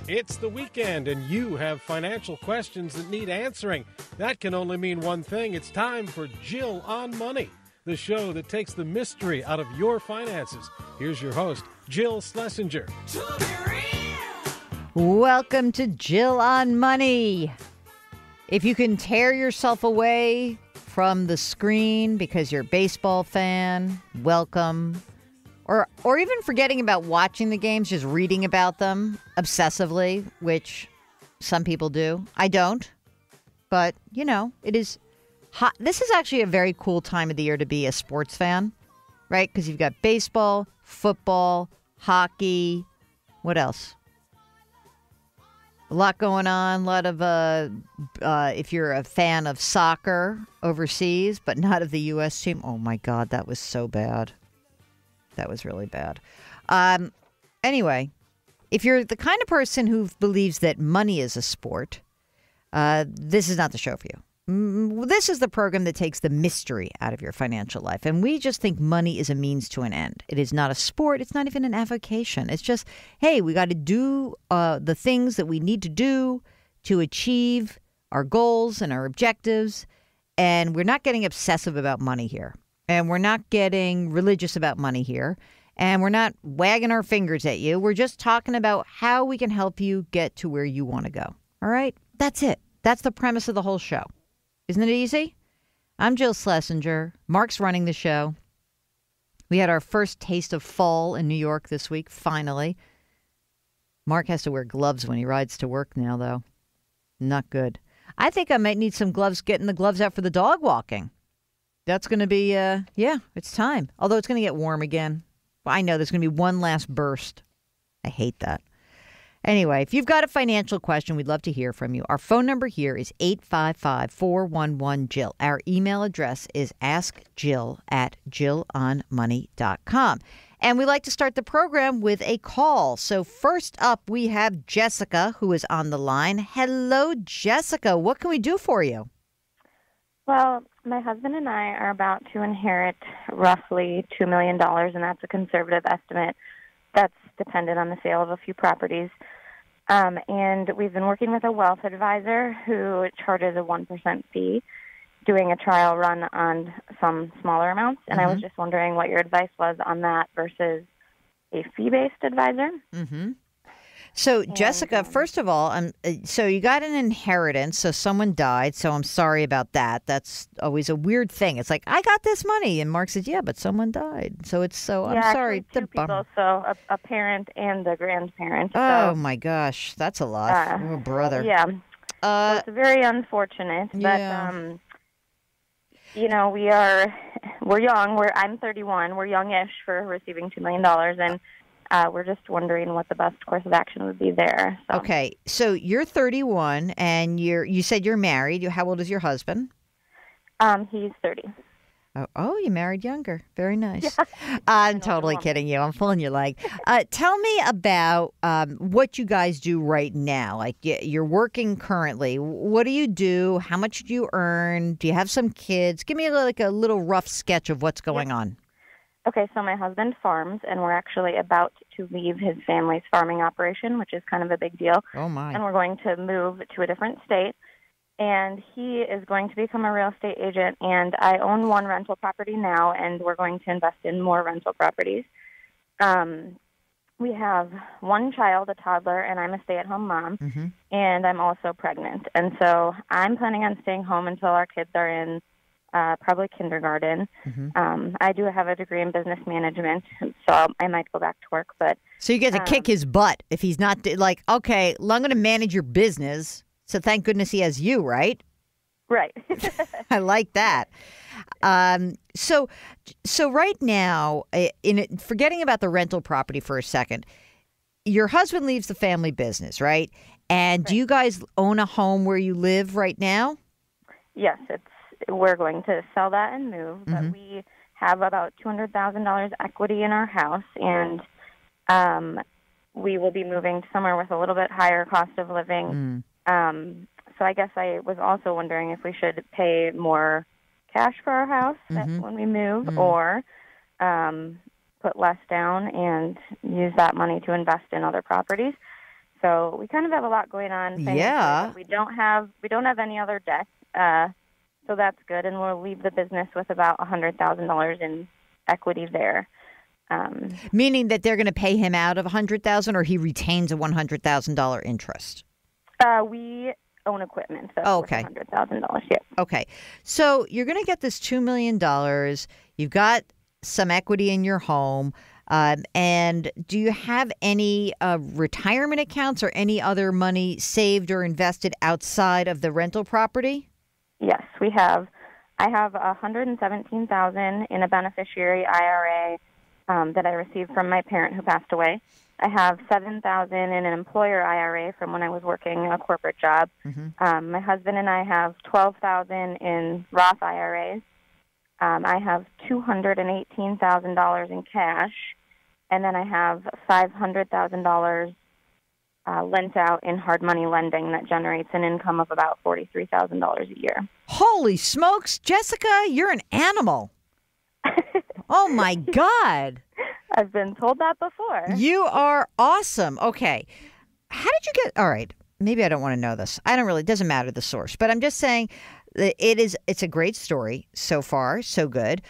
It's the weekend, and you have financial questions that need answering. That can only mean one thing. It's time for Jill on Money, the show that takes the mystery out of your finances. Here's your host, Jill Schlesinger. Welcome to Jill on Money. If you can tear yourself away from the screen because you're a baseball fan, welcome. Or even forgetting about watching the games, just reading about them obsessively, which some people do. I don't. But, you know, it is hot. This is actually a very cool time of the year to be a sports fan, right? Because you've got baseball, football, hockey. What else? A lot going on. A lot of, if you're a fan of soccer overseas, but not of the U.S. team. Oh, my God, that was so bad. That was really bad. Anyway, if you're the kind of person who believes that money is a sport, this is not the show for you. This is the program that takes the mystery out of your financial life. And we just think money is a means to an end. It is not a sport. It's not even an avocation. It's just, hey, we got to do the things that we need to do to achieve our goals and our objectives. And we're not getting obsessive about money here. And we're not getting religious about money here. And we're not wagging our fingers at you. We're just talking about how we can help you get to where you want to go. All right? That's it. That's the premise of the whole show. Isn't it easy? I'm Jill Schlesinger. Mark's running the show. We had our first taste of fall in New York this week, finally. Mark has to wear gloves when he rides to work now, though. Not good. I think I might need some gloves, getting the gloves out for the dog walking. That's going to be, it's time. Although it's going to get warm again. Well, I know there's going to be one last burst. I hate that. Anyway, if you've got a financial question, we'd love to hear from you. Our phone number here is 855-411-JILL. Our email address is askjill@jillonmoney.com. And we like to start the program with a call. So first up, we have Jessica, who is on the line. Hello, Jessica. What can we do for you? Well, my husband and I are about to inherit roughly $2 million, and that's a conservative estimate. That's dependent on the sale of a few properties. And we've been working with a wealth advisor who charges a 1% fee, doing a trial run on some smaller amounts. And I was just wondering what your advice was on that versus a fee-based advisor. Mm-hmm. So, Jessica, first of all, so you got an inheritance, so someone died, so I'm sorry about that. That's always a weird thing. It's like, I got this money, and Mark says, yeah, but someone died. So I'm sorry. Actually, two people, so a parent and a grandparent. Oh, my gosh, that's a lot. Oh, brother. Yeah, so it's very unfortunate, but, you know, we're young. I'm 31. We're youngish for receiving $2 million, and we're just wondering what the best course of action would be there. So. Okay, so you're 31, and you said you're married. How old is your husband? He's 30. Oh, you married younger. Very nice. Yeah. I'm totally kidding you. I'm pulling your leg. Tell me about what you guys do right now. Like, you're working currently. What do you do? How much do you earn? Do you have some kids? Give me a little rough sketch of what's going on. Okay, so my husband farms, and we're actually about to leave his family's farming operation, which is kind of a big deal. Oh, my. And we're going to move to a different state, and he is going to become a real estate agent, and I own one rental property now, and we're going to invest in more rental properties. We have one child, a toddler, and I'm a stay-at-home mom, and I'm also pregnant. And so I'm planning on staying home until our kids are in probably kindergarten. I do have a degree in business management, so I might go back to work. But so you get to kick his butt if he's not like, okay, well, I'm going to manage your business. So thank goodness he has you, right? Right. I like that. So right now, forgetting about the rental property for a second, your husband leaves the family business, right? And do you guys own a home where you live right now? Yes, we're going to sell that and move, but we have about $200,000 equity in our house, and we will be moving somewhere with a little bit higher cost of living. So So I guess I was also wondering if we should pay more cash for our house when we move, or put less down and use that money to invest in other properties. So we kind of have a lot going on financially. Yeah. We don't have any other debt, so that's good. And we'll leave the business with about $100,000 in equity there. Meaning that they're going to pay him out of $100,000, or he retains a $100,000 interest. We own equipment. So okay. $100,000. Yeah. Okay. So you're going to get this $2 million. You've got some equity in your home. And do you have any retirement accounts or any other money saved or invested outside of the rental property? Yes, we have. I have $117,000 in a beneficiary IRA that I received from my parent who passed away. I have $7,000 in an employer IRA from when I was working a corporate job. My husband and I have $12,000 in Roth IRAs. I have $218,000 in cash, and then I have $500,000 lent out in hard money lending that generates an income of about $43,000 a year. Holy smokes, Jessica, you're an animal. Oh, my God. I've been told that before. You are awesome. Okay. How did you get, all right, maybe I don't want to know this. It doesn't matter the source, but I'm just saying it's a great story so far, so good.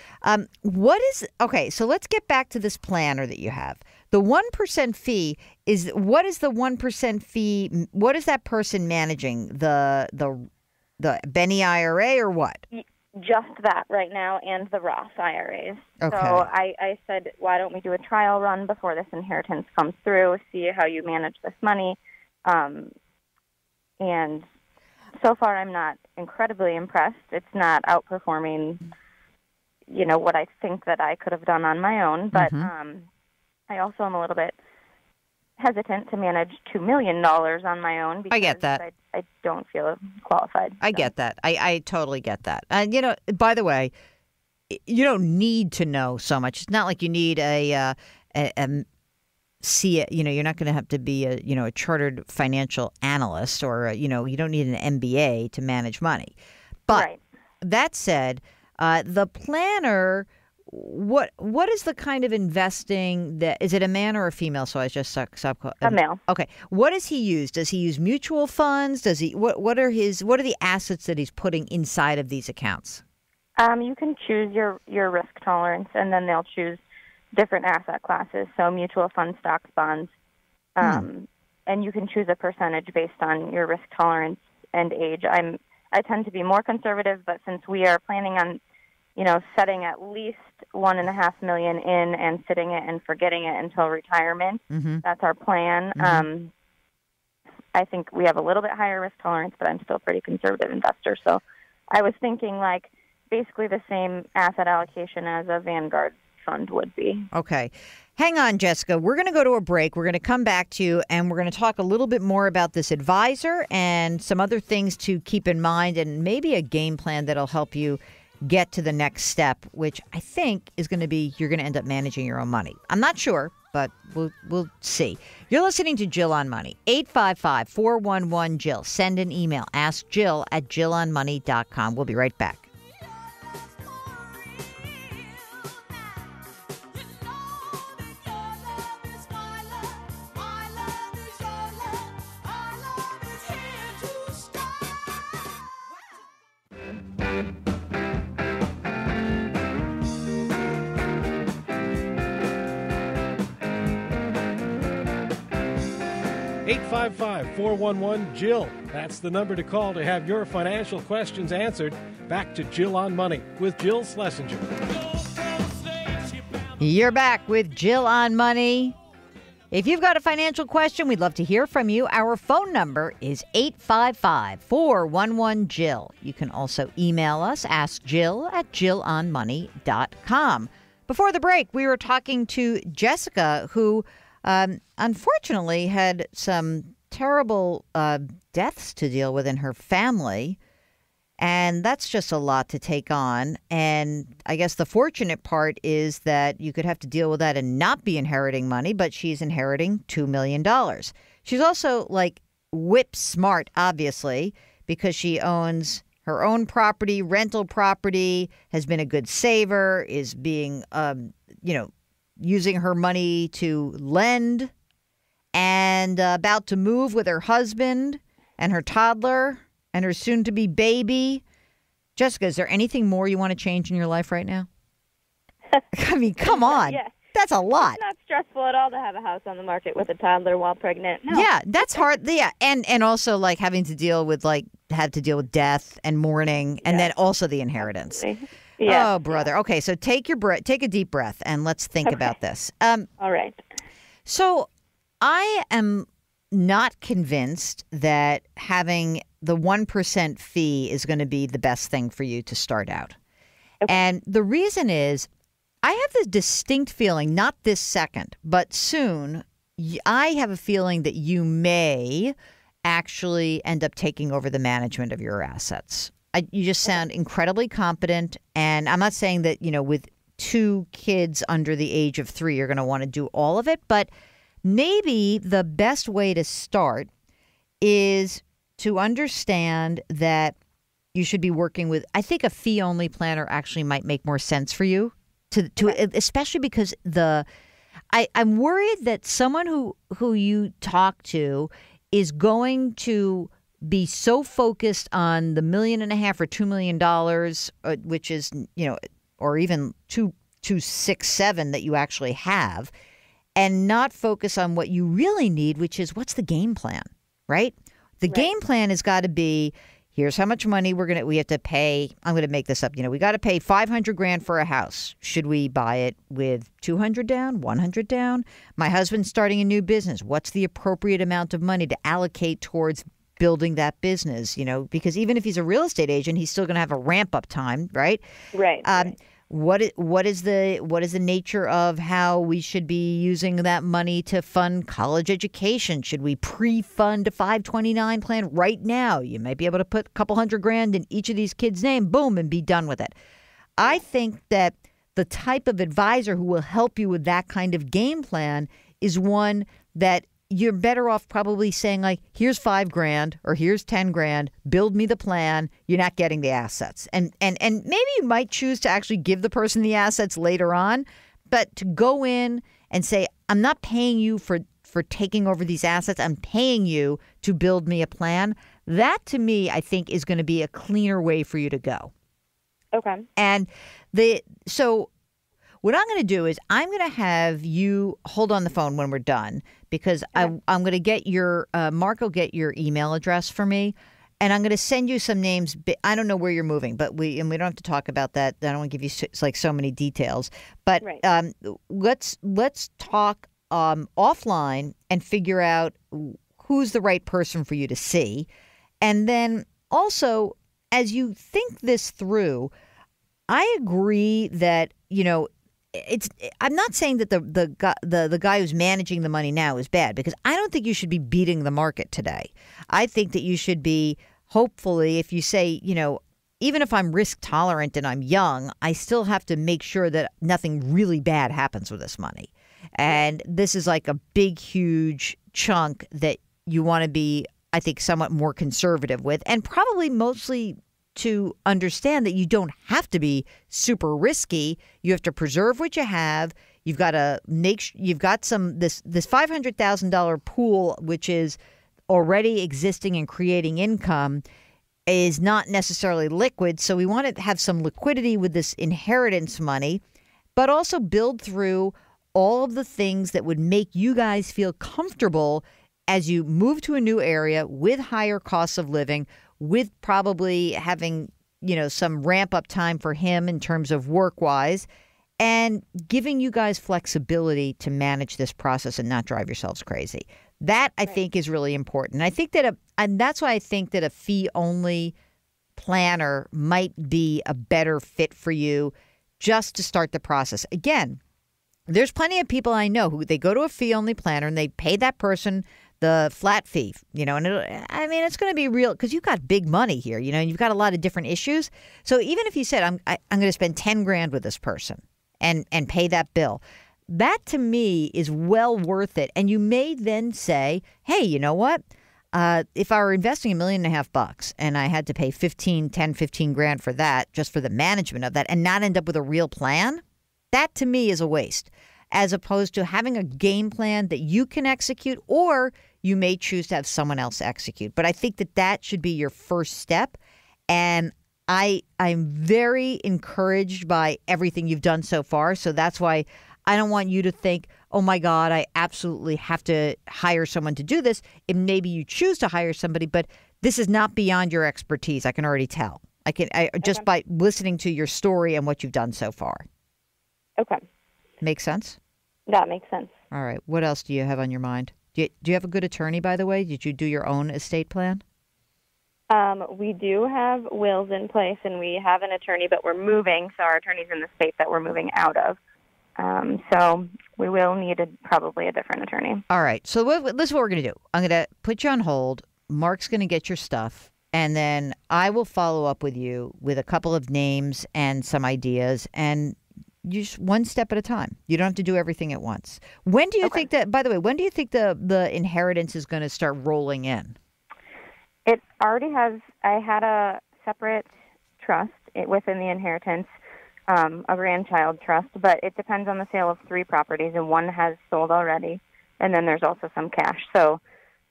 Okay, so let's get back to this planner that you have. The 1% fee what is the 1% fee? What is that person managing? The Benny IRA or what? Just that right now, and the Roth IRAs. Okay. So I said, why don't we do a trial run before this inheritance comes through, see how you manage this money. And so far I'm not incredibly impressed. It's not outperforming, what I think that I could have done on my own. But I also am a little bit hesitant to manage $2 million on my own because I get that. I don't feel qualified. I get that. I totally get that. And, by the way, you don't need to know so much. It's not like you need you're not going to have to be a chartered financial analyst or, you don't need an MBA to manage money. But right. That said, the planner, what is the kind of investing is it a man or a female? So I just a male. Okay. What does he use? Does he use mutual funds? Does he, what are the assets that he's putting inside of these accounts? You can choose your risk tolerance, and then they'll choose different asset classes. So mutual funds, stocks, bonds, and you can choose a percentage based on your risk tolerance and age. I tend to be more conservative, but since we are planning on setting at least $1.5 million in and sitting it and forgetting it until retirement. That's our plan. I think we have a little bit higher risk tolerance, but I'm still a pretty conservative investor. So I was thinking basically the same asset allocation as a Vanguard fund would be. Okay. Hang on, Jessica. We're going to go to a break. We're going to come back to you, and we're going to talk a little bit more about this advisor and some other things to keep in mind, and maybe a game plan that'll help you get to the next step, which I think is going to be you're going to end up managing your own money. I'm not sure, but we'll see. You're listening to Jill on Money. 855-411-JILL. Send an email. Ask Jill at jillonmoney.com. We'll be right back. (855-411-JILL). That's the number to call to have your financial questions answered. Back to Jill on Money with Jill Schlesinger. You're back with Jill on Money. If you've got a financial question, we'd love to hear from you. Our phone number is 855-411-JILL. You can also email us, askjill@jillonmoney.com. Before the break, we were talking to Jessica, who unfortunately had some terrible deaths to deal with in her family. And that's just a lot to take on. And I guess the fortunate part is that you could have to deal with that and not be inheriting money, but she's inheriting $2 million. She's also whip smart, obviously, because she owns her own property, rental property, has been a good saver, is being, using her money to lend, and about to move with her husband and her toddler and her soon-to-be baby. Jessica, is there anything more you want to change in your life right now? I mean, come on. Yeah. That's a lot. It's not stressful at all to have a house on the market with a toddler while pregnant. No. Yeah, that's hard. Yeah, and also like having to deal with death and mourning, and then also the inheritance. Yeah. Oh, brother. Okay, so take a deep breath, and let's think about this. All right. So I am not convinced that having the 1% fee is going to be the best thing for you to start out. Okay. And the reason is, I have this distinct feeling, not this second, but soon, I have a feeling that you may actually end up taking over the management of your assets. You just sound incredibly competent. And I'm not saying that, with 2 kids under the age of 3, you're going to want to do all of it. But maybe the best way to start is to understand that you should be working with, I think a fee-only planner actually might make more sense for you. Especially because I'm worried that someone who you talk to is going to be so focused on the $1.5 million or $2 million, which is, or even 2.67 that you actually have, and not focus on what you really need, which is what's the game plan, right? The game plan has got to be, here's how much money we have to pay. I'm going to make this up. We got to pay $500,000 for a house. Should we buy it with 200 down, 100 down? My husband's starting a new business. What's the appropriate amount of money to allocate towards building that business? Because even if he's a real estate agent, he's still going to have a ramp up time, right? Right. What is the nature of how we should be using that money to fund college education? Should we pre-fund a 529 plan right now? You might be able to put a couple $100,000 in each of these kids' name, boom, and be done with it. I think that the type of advisor who will help you with that kind of game plan is one that you're better off probably saying, like, here's $5,000 or here's $10,000, build me the plan. You're not getting the assets. And maybe you might choose to actually give the person the assets later on, but to go in and say, I'm not paying you for taking over these assets. I'm paying you to build me a plan. That, to me, I think is going to be a cleaner way for you to go. Okay. And so what I'm going to do is I'm going to have you hold on the phone when we're done, because I'm going to get your Mark will get your email address for me, and I'm going to send you some names. I don't know where you're moving, but we don't have to talk about that. I don't want to give you so many details. But let's talk offline and figure out who's the right person for you to see, and then also as you think this through, I agree that I'm not saying that the guy who's managing the money now is bad, because I don't think you should be beating the market today. I think that you should be, hopefully, if you say, even if I'm risk tolerant and I'm young, I still have to make sure that nothing really bad happens with this money. And this is like a big, huge chunk that you want to be, I think, somewhat more conservative with, and probably mostly to understand that you don't have to be super risky. You have to preserve what you have. You've got to you've got this $500,000 pool, which is already existing and creating income, is not necessarily liquid. So we want to have some liquidity with this inheritance money, but also build through all of the things that would make you guys feel comfortable as you move to a new area with higher costs of living, with probably having, some ramp up time for him in terms of work wise, and giving you guys flexibility to manage this process and not drive yourselves crazy. That, I think, is really important. I think that and that's why I think that a fee only planner might be a better fit for you just to start the process. Again, there's plenty of people I know who they go to a fee only planner and they pay that person the flat fee, and it's going to be real because you've got big money here, and you've got a lot of different issues. So even if you said, I'm going to spend $10,000 with this person and pay that bill, that to me is well worth it. And you may then say, hey, you know what? if I were investing $1.5 million and I had to pay 15 grand for that, just for the management of that, and not end up with a real plan, that to me is a waste, as opposed to having a game plan that you can execute, or you may choose to have someone else execute. But I think that should be your first step. And I'm very encouraged by everything you've done so far. So that's why I don't want you to think, oh, my God, I absolutely have to hire someone to do this. And maybe you choose to hire somebody, but this is not beyond your expertise. I can already tell. Just by listening to your story and what you've done so far. Okay. Make sense? That makes sense. All right. What else do you have on your mind? Do you have a good attorney, by the way? Did you do your own estate plan? We do have wills in place, and we have an attorney, but we're moving, so our attorney's in the state that we're moving out of. So we will need probably a different attorney. All right. So this is what we're going to do. I'm going to put you on hold. Mark's going to get your stuff, and then I will follow up with you with a couple of names and some ideas, and you just one step at a time. You don't have to do everything at once. When do you think that, by the way, when do you think the inheritance is going to start rolling in? It already has. I had a separate trust within the inheritance, a grandchild trust, but it depends on the sale of 3 properties, and one has sold already, and then there's also some cash. So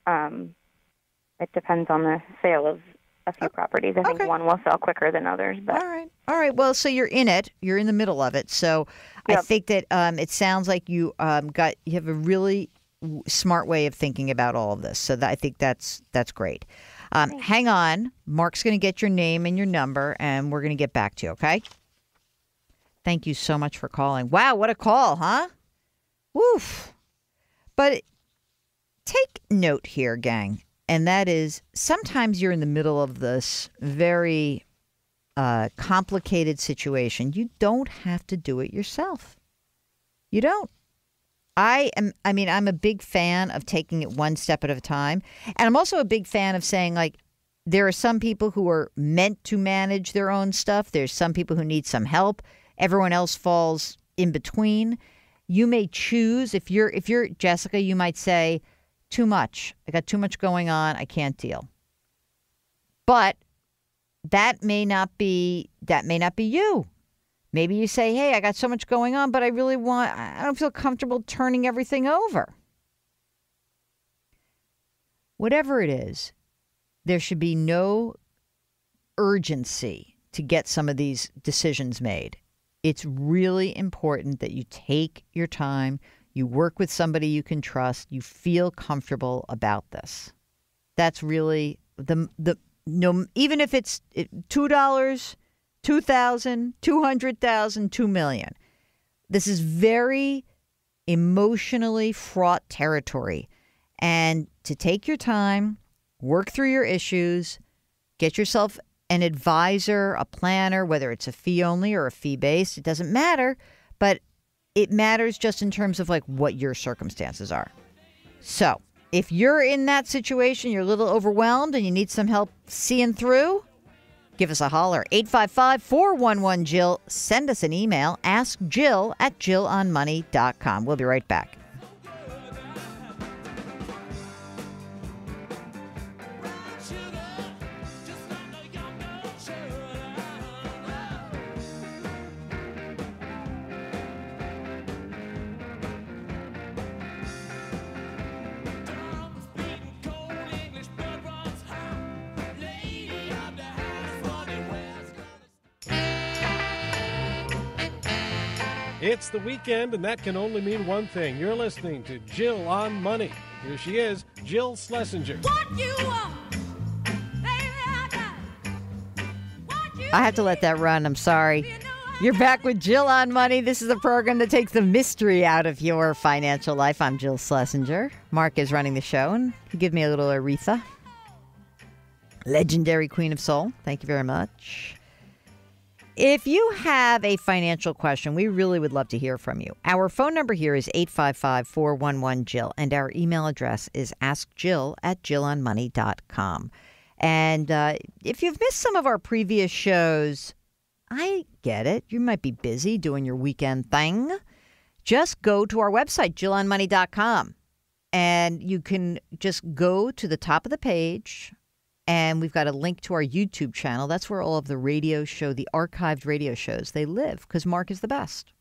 it depends on the sale of a few properties. I think one will sell quicker than others. But All right. Well, so you're in it. You're in the middle of it. So yep. I think that it sounds like you have a really smart way of thinking about all of this. So I think that's great. Hang on. Mark's going to get your name and your number, and we're going to get back to you, okay? Thank you so much for calling. Wow, what a call, huh? Woof. But take note here, gang, and that is sometimes you're in the middle of this very complicated situation. You don't have to do it yourself. You don't. I'm a big fan of taking it one step at a time. And I'm also a big fan of saying, like, there are some people who are meant to manage their own stuff. There's some people who need some help. Everyone else falls in between. You may choose, if you're Jessica, you might say, too much. I got too much going on. I can't deal. But that may not be you. Maybe you say, hey, I got so much going on, but I don't feel comfortable turning everything over. Whatever it is, there should be no urgency to get some of these decisions made. It's really important that you take your time, you work with somebody you can trust, you feel comfortable about this. That's really even if it's $2, $2,000, $200,000, $2 million. This is very emotionally fraught territory. And to take your time, work through your issues, get yourself an advisor, a planner, whether it's a fee only or a fee based, it doesn't matter. But it matters just in terms of like what your circumstances are. So if you're in that situation, you're a little overwhelmed and you need some help seeing through, give us a holler, 855-411-JILL. Send us an email, askjill@jillonmoney.com. We'll be right back. It's the weekend, and that can only mean one thing. You're listening to Jill on Money. Here she is, Jill Schlesinger. What you want, baby, I have to let that run. I'm sorry. You're back with Jill on Money. This is the program that takes the mystery out of your financial life. I'm Jill Schlesinger. Mark is running the show, and he gave me a little Aretha. Legendary Queen of Soul. Thank you very much. If you have a financial question, we really would love to hear from you. Our phone number here is 855-411-JILL, and our email address is askjill@jillonmoney.com. And if you've missed some of our previous shows, I get it. You might be busy doing your weekend thing. Just go to our website, jillonmoney.com. And you can just go to the top of the page, and we've got a link to our YouTube channel. That's where all of the radio show, the archived radio shows, they live, because Mark is the best.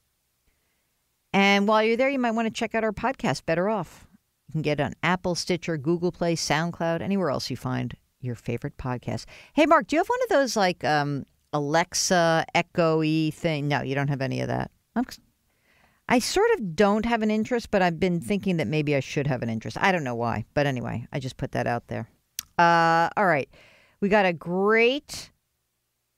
And while you're there, you might want to check out our podcast, Better Off. You can get it on Apple, Stitcher, Google Play, SoundCloud, anywhere else you find your favorite podcast. Hey, Mark, do you have one of those like Alexa, Echo-y thing? No, you don't have any of that. I sort of don't have an interest, but I've been thinking that maybe I should have an interest. I don't know why. But anyway, I just put that out there. All right. We got a great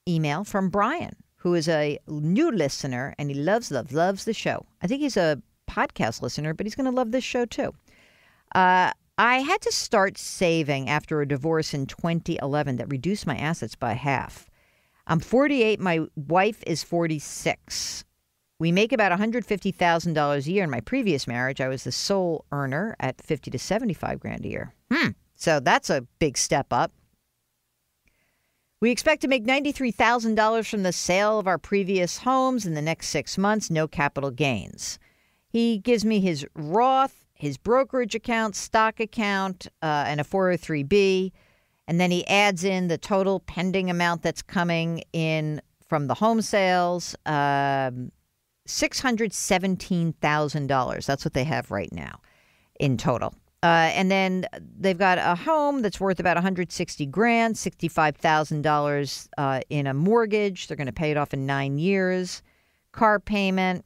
email from Brian, who is a new listener, and he loves the show. I think he's a podcast listener, but he's going to love this show too. I had to start saving after a divorce in 2011 that reduced my assets by half. I'm 48. My wife is 46. We make about $150,000 a year. In my previous marriage, I was the sole earner at $50,000 to $75,000 a year. So that's a big step up. We expect to make $93,000 from the sale of our previous homes in the next 6 months, no capital gains. He gives me his Roth, his brokerage account, stock account, and a 403B. And then he adds in the total pending amount that's coming in from the home sales, $617,000. That's what they have right now in total. And then they've got a home that's worth about $160,000, $65,000 in a mortgage. They're going to pay it off in 9 years. Car payment.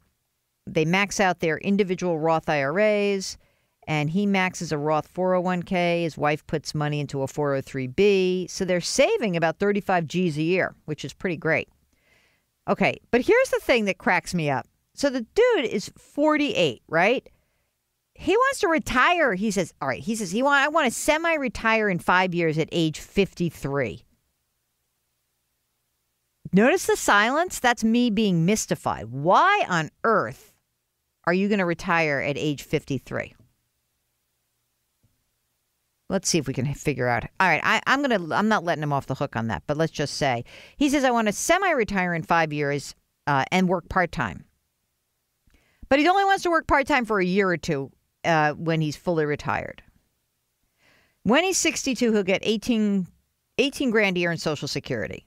They max out their individual Roth IRAs, and he maxes a Roth 401k. His wife puts money into a 403b. So they're saving about 35 G's a year, which is pretty great. Okay, but here's the thing that cracks me up. So the dude is 48, right? He wants to retire. He says, all right, I want to semi-retire in 5 years at age 53. Notice the silence? That's me being mystified. Why on earth are you going to retire at age 53? Let's see if we can figure out. All right, I'm not letting him off the hook on that, but let's just say. He says, I want to semi-retire in 5 years and work part-time. But he only wants to work part-time for a year or two when he's fully retired. When he's 62, he'll get $18,000 a year in Social Security.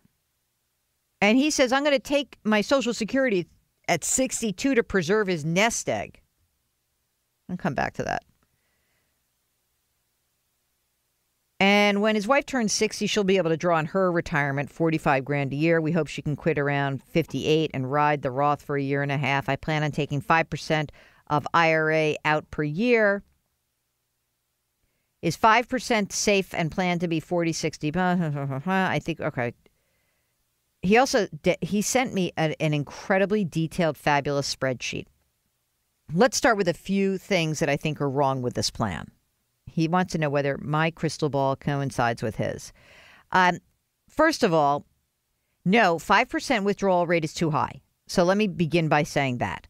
And he says, I'm going to take my Social Security at 62 to preserve his nest egg. I'll come back to that. And when his wife turns 60, she'll be able to draw on her retirement, $45,000 a year. We hope she can quit around 58 and ride the Roth for a year and a half. I plan on taking 5% of IRA out per year. Is 5% safe and planned to be 40, 60? I think, okay. He sent me an incredibly detailed, fabulous spreadsheet. Let's start with a few things that I think are wrong with this plan. He wants to know whether my crystal ball coincides with his. First of all, no, 5% withdrawal rate is too high. So let me begin by saying that.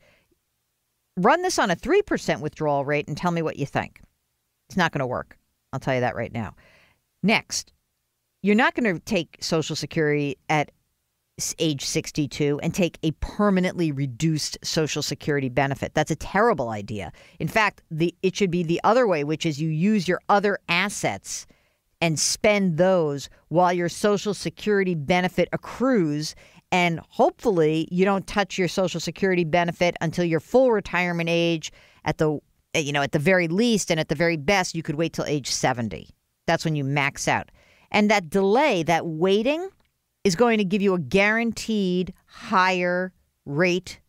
Run this on a 3% withdrawal rate and tell me what you think. It's not going to work. I'll tell you that right now. Next, you're not going to take Social Security at age 62 and take a permanently reduced Social Security benefit. That's a terrible idea. In fact, it should be the other way, which is you use your other assets and spend those while your Social Security benefit accrues. And hopefully you don't touch your Social Security benefit until your full retirement age at the very least, and at the very best, you could wait till age 70. That's when you max out. And that delay, that waiting, is going to give you a guaranteed higher rate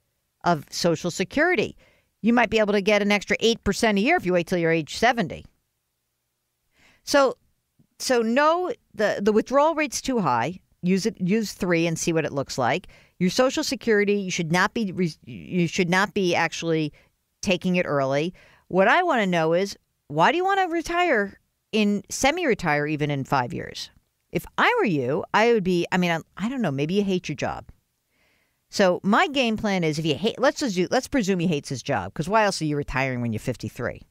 of Social Security. You might be able to get an extra 8% a year if you wait till you're age 70. So no, the withdrawal rate's too high. Use 3 and see what it looks like. Your Social Security, you should not be actually taking it early. What I want to know is, why do you want to semi-retire even in 5 years? If I were you, I would be, I don't know, maybe you hate your job. So my game plan is, if you hate, let's presume he hates his job, because why else are you retiring when you're 53?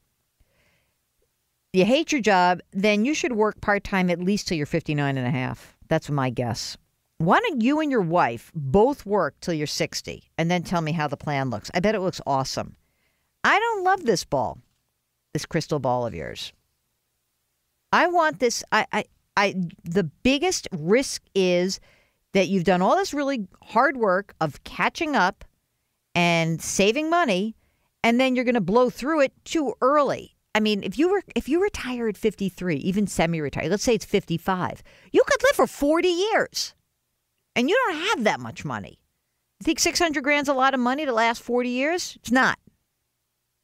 You hate your job, then you should work part-time at least till you're 59 and a half. That's my guess. Why don't you and your wife both work till you're 60 and then tell me how the plan looks? I bet it looks awesome. I don't love this ball. this crystal ball of yours. I want this. The biggest risk is that you've done all this really hard work of catching up and saving money, and then you're going to blow through it too early. I mean, if you retire at 53, even semi-retired, let's say it's 55, you could live for 40 years, and you don't have that much money. You think 600 grand's a lot of money to last 40 years? It's not.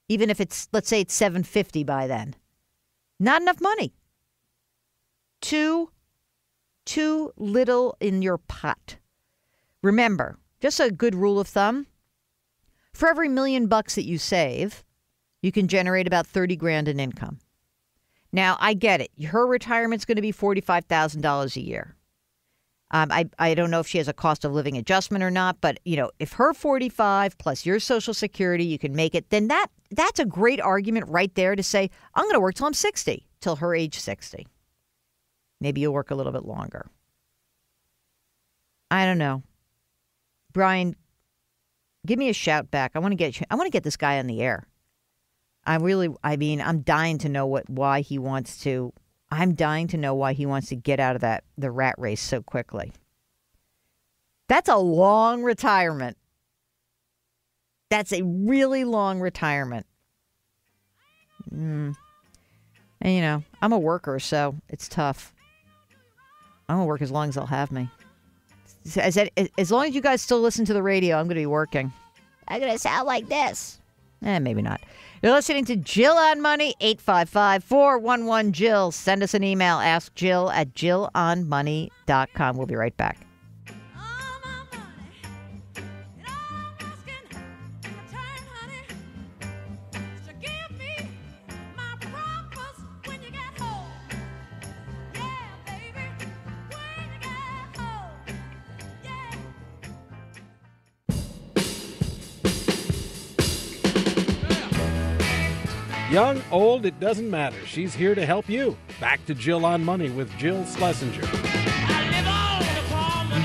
Even if it's, let's say it's 750 by then. Not enough money. Too little in your pot. Remember, just a good rule of thumb, for every $1 million that you save, you can generate about 30 grand in income. Now, I get it. Her retirement's going to be $45,000 a year. I don't know if she has a cost of living adjustment or not, but if her 45 plus your Social Security, you can make it, then that's a great argument right there to say, I'm going to work till I'm 60, till her age 60. Maybe you'll work a little bit longer. I don't know. Brian, give me a shout back. I want to get this guy on the air. I'm dying to know why he wants to get out of the rat race so quickly. That's a long retirement. That's a really long retirement. And I'm a worker, so it's tough. I'm going to work as long as they'll have me. As long as you guys still listen to the radio, I'm going to be working. I'm going to sound like this. Maybe not. You're listening to Jill on Money, 855-411-JILL. Send us an email, askjill@jillonmoney.com. We'll be right back. Young, old, it doesn't matter. She's here to help you. Back to Jill on Money with Jill Schlesinger.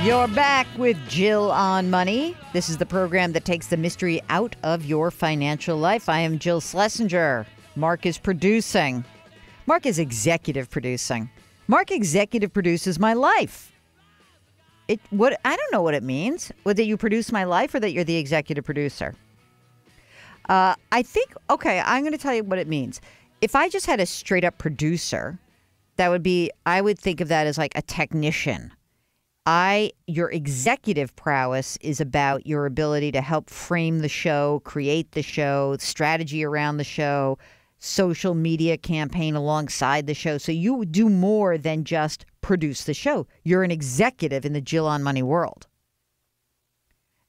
You're back with Jill on Money. This is the program that takes the mystery out of your financial life. I am Jill Schlesinger. Mark is producing. Mark is executive producing. Mark executive produces my life. I don't know what it means. Whether you produce my life or that you're the executive producer. I think, I'm going to tell you what it means. If I just had a straight up producer, I would think of that as like a technician. Your executive prowess is about your ability to help frame the show, create the show, strategy around the show, social media campaign alongside the show. So you do more than just produce the show. You're an executive in the Jill on Money world.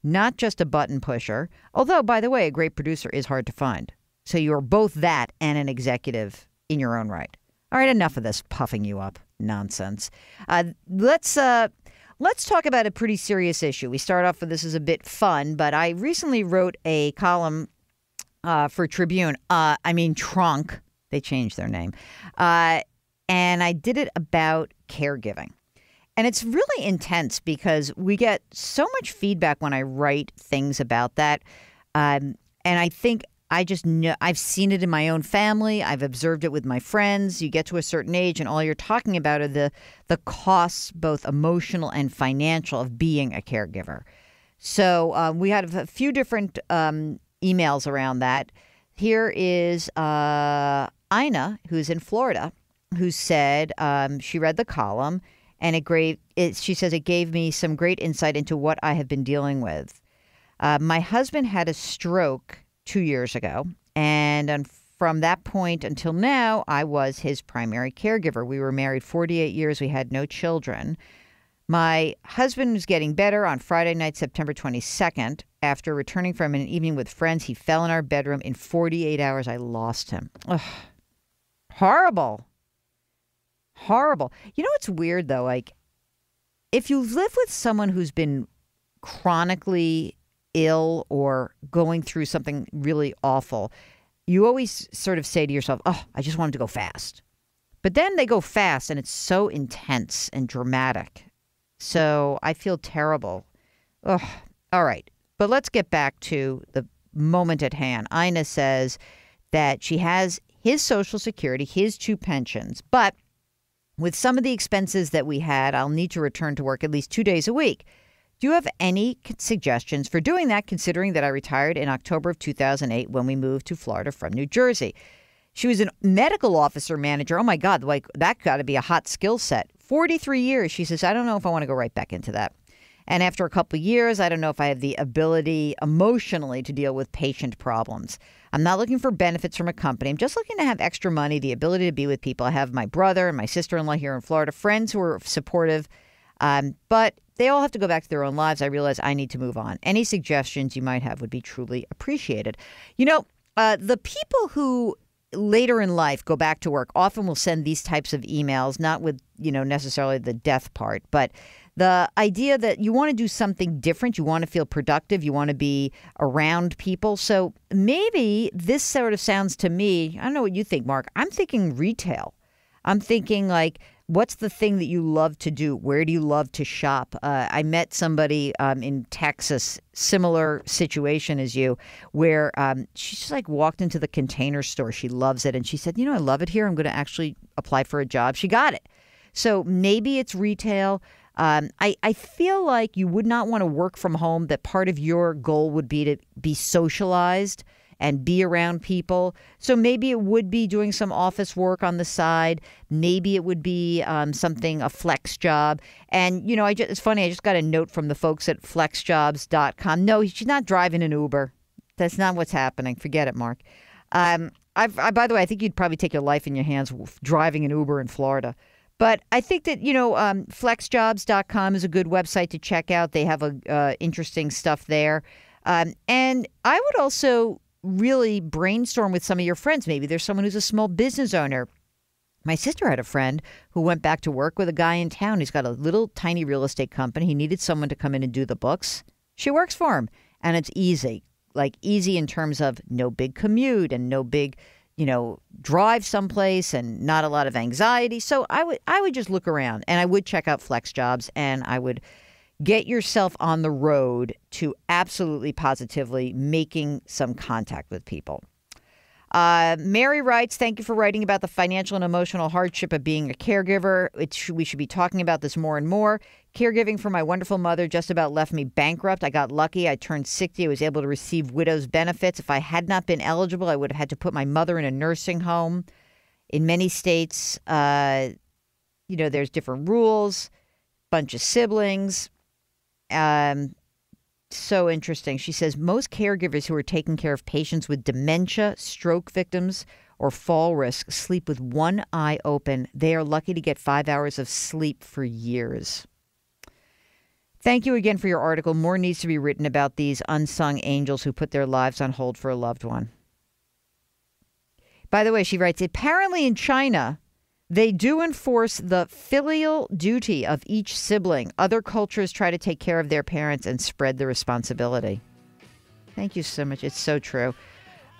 Not just a button pusher. Although, by the way, a great producer is hard to find. So you're both that and an executive in your own right. All right, enough of this puffing you up nonsense. Let's talk about a pretty serious issue. We start off with this is a bit fun, but I recently wrote a column for Tribune. Trunk. They changed their name. And I did it about caregiving. And it's really intense because we get so much feedback when I write things about that. And I think I just know I've seen it in my own family. I've observed it with my friends. You get to a certain age and all you're talking about are the costs, both emotional and financial, of being a caregiver. So we had a few different emails around that. Here is Ina, who's in Florida, who said she read the column. And she says, it gave me some great insight into what I have been dealing with. My husband had a stroke 2 years ago. And from that point until now, I was his primary caregiver. We were married 48 years. We had no children. My husband was getting better. On Friday night, September 22nd, after returning from an evening with friends, he fell in our bedroom. In 48 hours, I lost him. Ugh. Horrible. Horrible. You know what's weird, though? Like, if you live with someone who's been chronically ill or going through something really awful, you always sort of say to yourself, I just want him to go fast. But then they go fast, and it's so intense and dramatic. So I feel terrible. Ugh. All right. But let's get back to the moment at hand. Ina says that she has his Social Security, his 2 pensions. But with some of the expenses that we had, I'll need to return to work at least 2 days a week. Do you have any suggestions for doing that, considering that I retired in October of 2008 when we moved to Florida from New Jersey? She was a medical officer manager. Oh, my God, like that got to be a hot skill set. 43 years. She says, I don't know if I want to go right back into that. And after a couple of years, I don't know if I have the ability emotionally to deal with patient problems. I'm not looking for benefits from a company. I'm just looking to have extra money, the ability to be with people. I have my brother and my sister-in-law here in Florida, friends who are supportive, but they all have to go back to their own lives. I realize I need to move on. Any suggestions you might have would be truly appreciated. You know, the people who later in life go back to work often will send these types of emails, not with, necessarily the death part, but the idea that you want to do something different, you want to feel productive, you want to be around people. So maybe this sort of sounds to me, I don't know what you think, Mark. I'm thinking retail. I'm thinking like, what's the thing that you love to do? Where do you love to shop? I met somebody in Texas, similar situation as you, where she just like walked into the Container Store. She loves it. And she said, I love it here. I'm going to actually apply for a job. She got it. So maybe it's retail. I feel like you would not want to work from home, that part of your goal would be to be socialized and be around people. So maybe it would be doing some office work on the side. Maybe it would be a flex job. And, it's funny, I just got a note from the folks at flexjobs.com. No, she's not driving an Uber. That's not what's happening. Forget it, Mark. By the way, I think you'd probably take your life in your hands driving an Uber in Florida. But I think that, flexjobs.com is a good website to check out. They have interesting stuff there. And I would also really brainstorm with some of your friends. Maybe there's someone who's a small business owner. My sister had a friend who went back to work with a guy in town. He's got a little tiny real estate company. He needed someone to come in and do the books. She works for him. And it's easy, like easy in terms of no big commute and no big drive someplace and not a lot of anxiety. So I would just look around, and I would check out Flex Jobs, and I would get yourself on the road to absolutely positively making some contact with people. Mary writes, thank you for writing about the financial and emotional hardship of being a caregiver. We should be talking about this more and more. Caregiving for my wonderful mother just about left me bankrupt. I got lucky. I turned 60. I was able to receive widow's benefits. If I had not been eligible, I would have had to put my mother in a nursing home. In many states, there's different rules, bunch of siblings. So interesting. She says most caregivers who are taking care of patients with dementia, stroke victims, or fall risk sleep with one eye open. They are lucky to get 5 hours of sleep for years. Thank you again for your article. More needs to be written about these unsung angels who put their lives on hold for a loved one. By the way, she writes, apparently in China, they do enforce the filial duty of each sibling. Other cultures try to take care of their parents and spread the responsibility. Thank you so much. It's so true.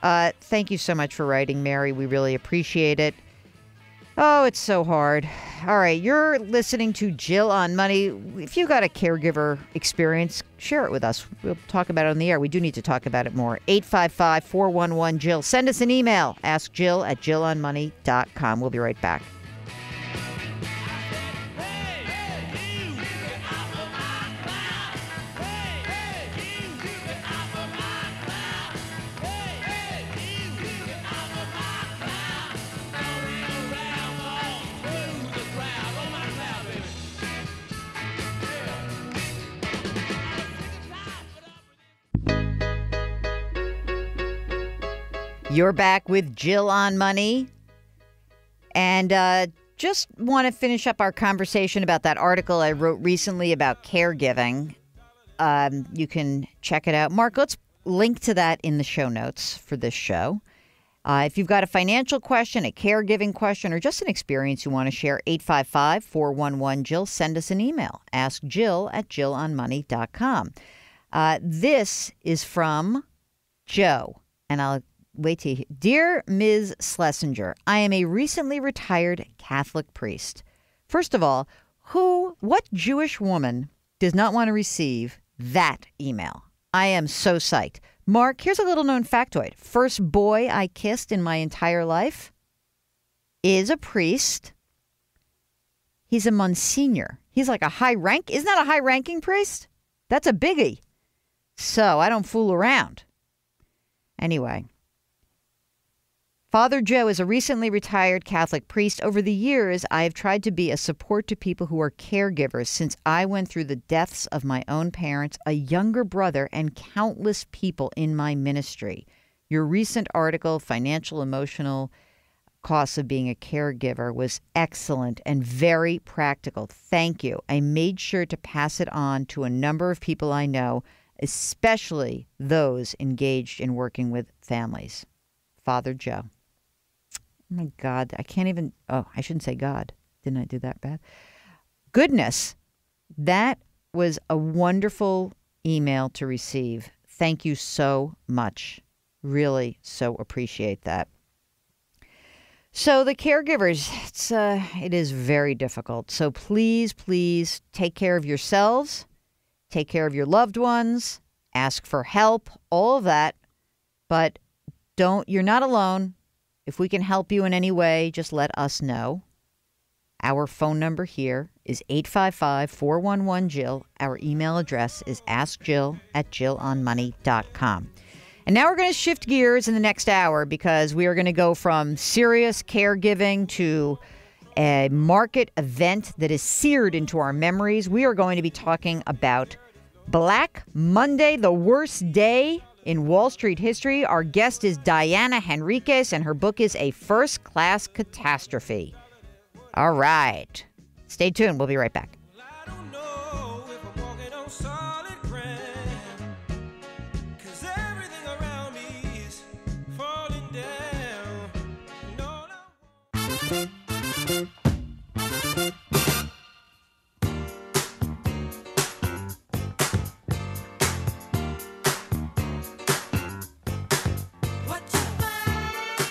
Thank you so much for writing, Mary. We really appreciate it. Oh, it's so hard. All right, you're listening to Jill on Money. If you got a caregiver experience, share it with us. We'll talk about it on the air. We do need to talk about it more. 855-411-JILL. Send us an email. Ask Jill at jillonmoney.com. We'll be right back. You're back with Jill on Money. And just want to finish up our conversation about that article I wrote recently about caregiving. You can check it out. Mark, let's link to that in the show notes for this show. If you've got a financial question, a caregiving question, or just an experience you want to share, 855-411-JILL. Send us an email. Ask Jill at jillonmoney.com. This is from Joe, and I'll wait till you. Dear Ms. Schlesinger, I am a recently retired Catholic priest. First of all, what Jewish woman does not want to receive that email? I am so psyched. Mark, here's a little known factoid. First boy I kissed in my entire life, is a priest. He's a Monsignor. He's like a high rank. Isn't that a high-ranking priest? That's a biggie. So I don't fool around. Anyway, Father Joe is a recently retired Catholic priest. Over the years, I have tried to be a support to people who are caregivers since I went through the deaths of my own parents, a younger brother, and countless people in my ministry. Your recent article, Financial Emotional Costs of Being a Caregiver, was excellent and very practical. Thank you. I made sure to pass it on to a number of people I know, especially those engaged in working with families. Father Joe. Oh my God, I can't even, I shouldn't say God. Didn't I do that bad? Goodness, that was a wonderful email to receive. Thank you so much. Really so appreciate that. So the caregivers, it is very difficult. So please, please take care of yourselves, take care of your loved ones, ask for help, all of that. But you're not alone. If we can help you in any way, just let us know. Our phone number here is 855-411-JILL. Our email address is askjill@jillonmoney.com. And now we're going to shift gears in the next hour because we are going to go from serious caregiving to a market event that is seared into our memories. We are going to be talking about Black Monday, the worst day in Wall Street history. Our guest is Diana Henriques, and her book is A First-Class Catastrophe. All right. Stay tuned. We'll be right back.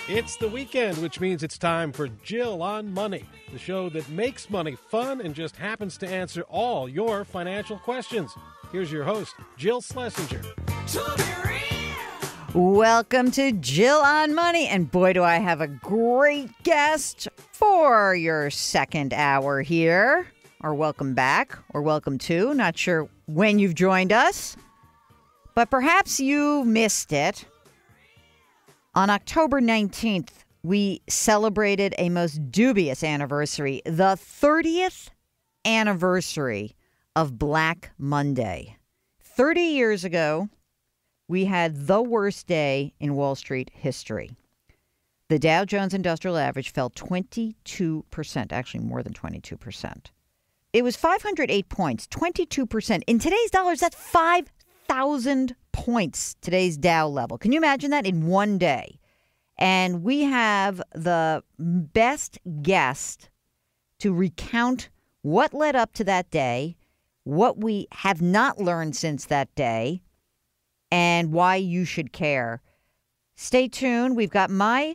It's the weekend, which means it's time for Jill on Money, the show that makes money fun and just happens to answer all your financial questions. Here's your host, Jill Schlesinger. Welcome to Jill on Money, and boy, do I have a great guest for your second hour here. Or welcome back, or welcome to. Not sure when you've joined us, but perhaps you missed it. On October 19th, we celebrated a most dubious anniversary, the 30th anniversary of Black Monday. 30 years ago, we had the worst day in Wall Street history. The Dow Jones Industrial Average fell 22%, actually more than 22%. It was 508 points, 22%. In today's dollars, that's 5,000 points, today's Dow level. Can you imagine that in one day? And we have the best guest to recount what led up to that day, what we have not learned since that day, and why you should care. Stay tuned. We've got my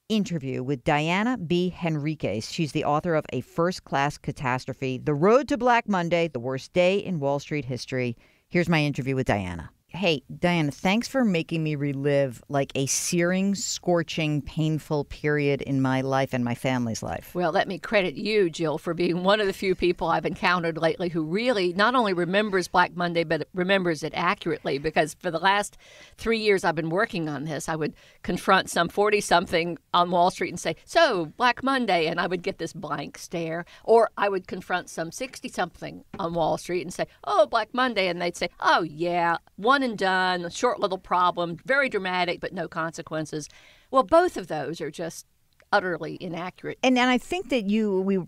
interview with Diana B. Henriques. She's the author of A First-Class Catastrophe, The Road to Black Monday, the worst day in Wall Street history. Here's my interview with Diana. Hey, Diana, thanks for making me relive like a searing, scorching, painful period in my life and my family's life. Well, let me credit you, Jill, for being one of the few people I've encountered lately who really not only remembers Black Monday, but remembers it accurately. Because for the last 3 years I've been working on this, I would confront some 40-something on Wall Street and say, so, Black Monday, and I would get this blank stare. Or I would confront some 60-something on Wall Street and say, oh, Black Monday, and they'd say, oh, yeah, one and done, a short little problem, very dramatic, but no consequences. Well, both of those are just utterly inaccurate. And I think that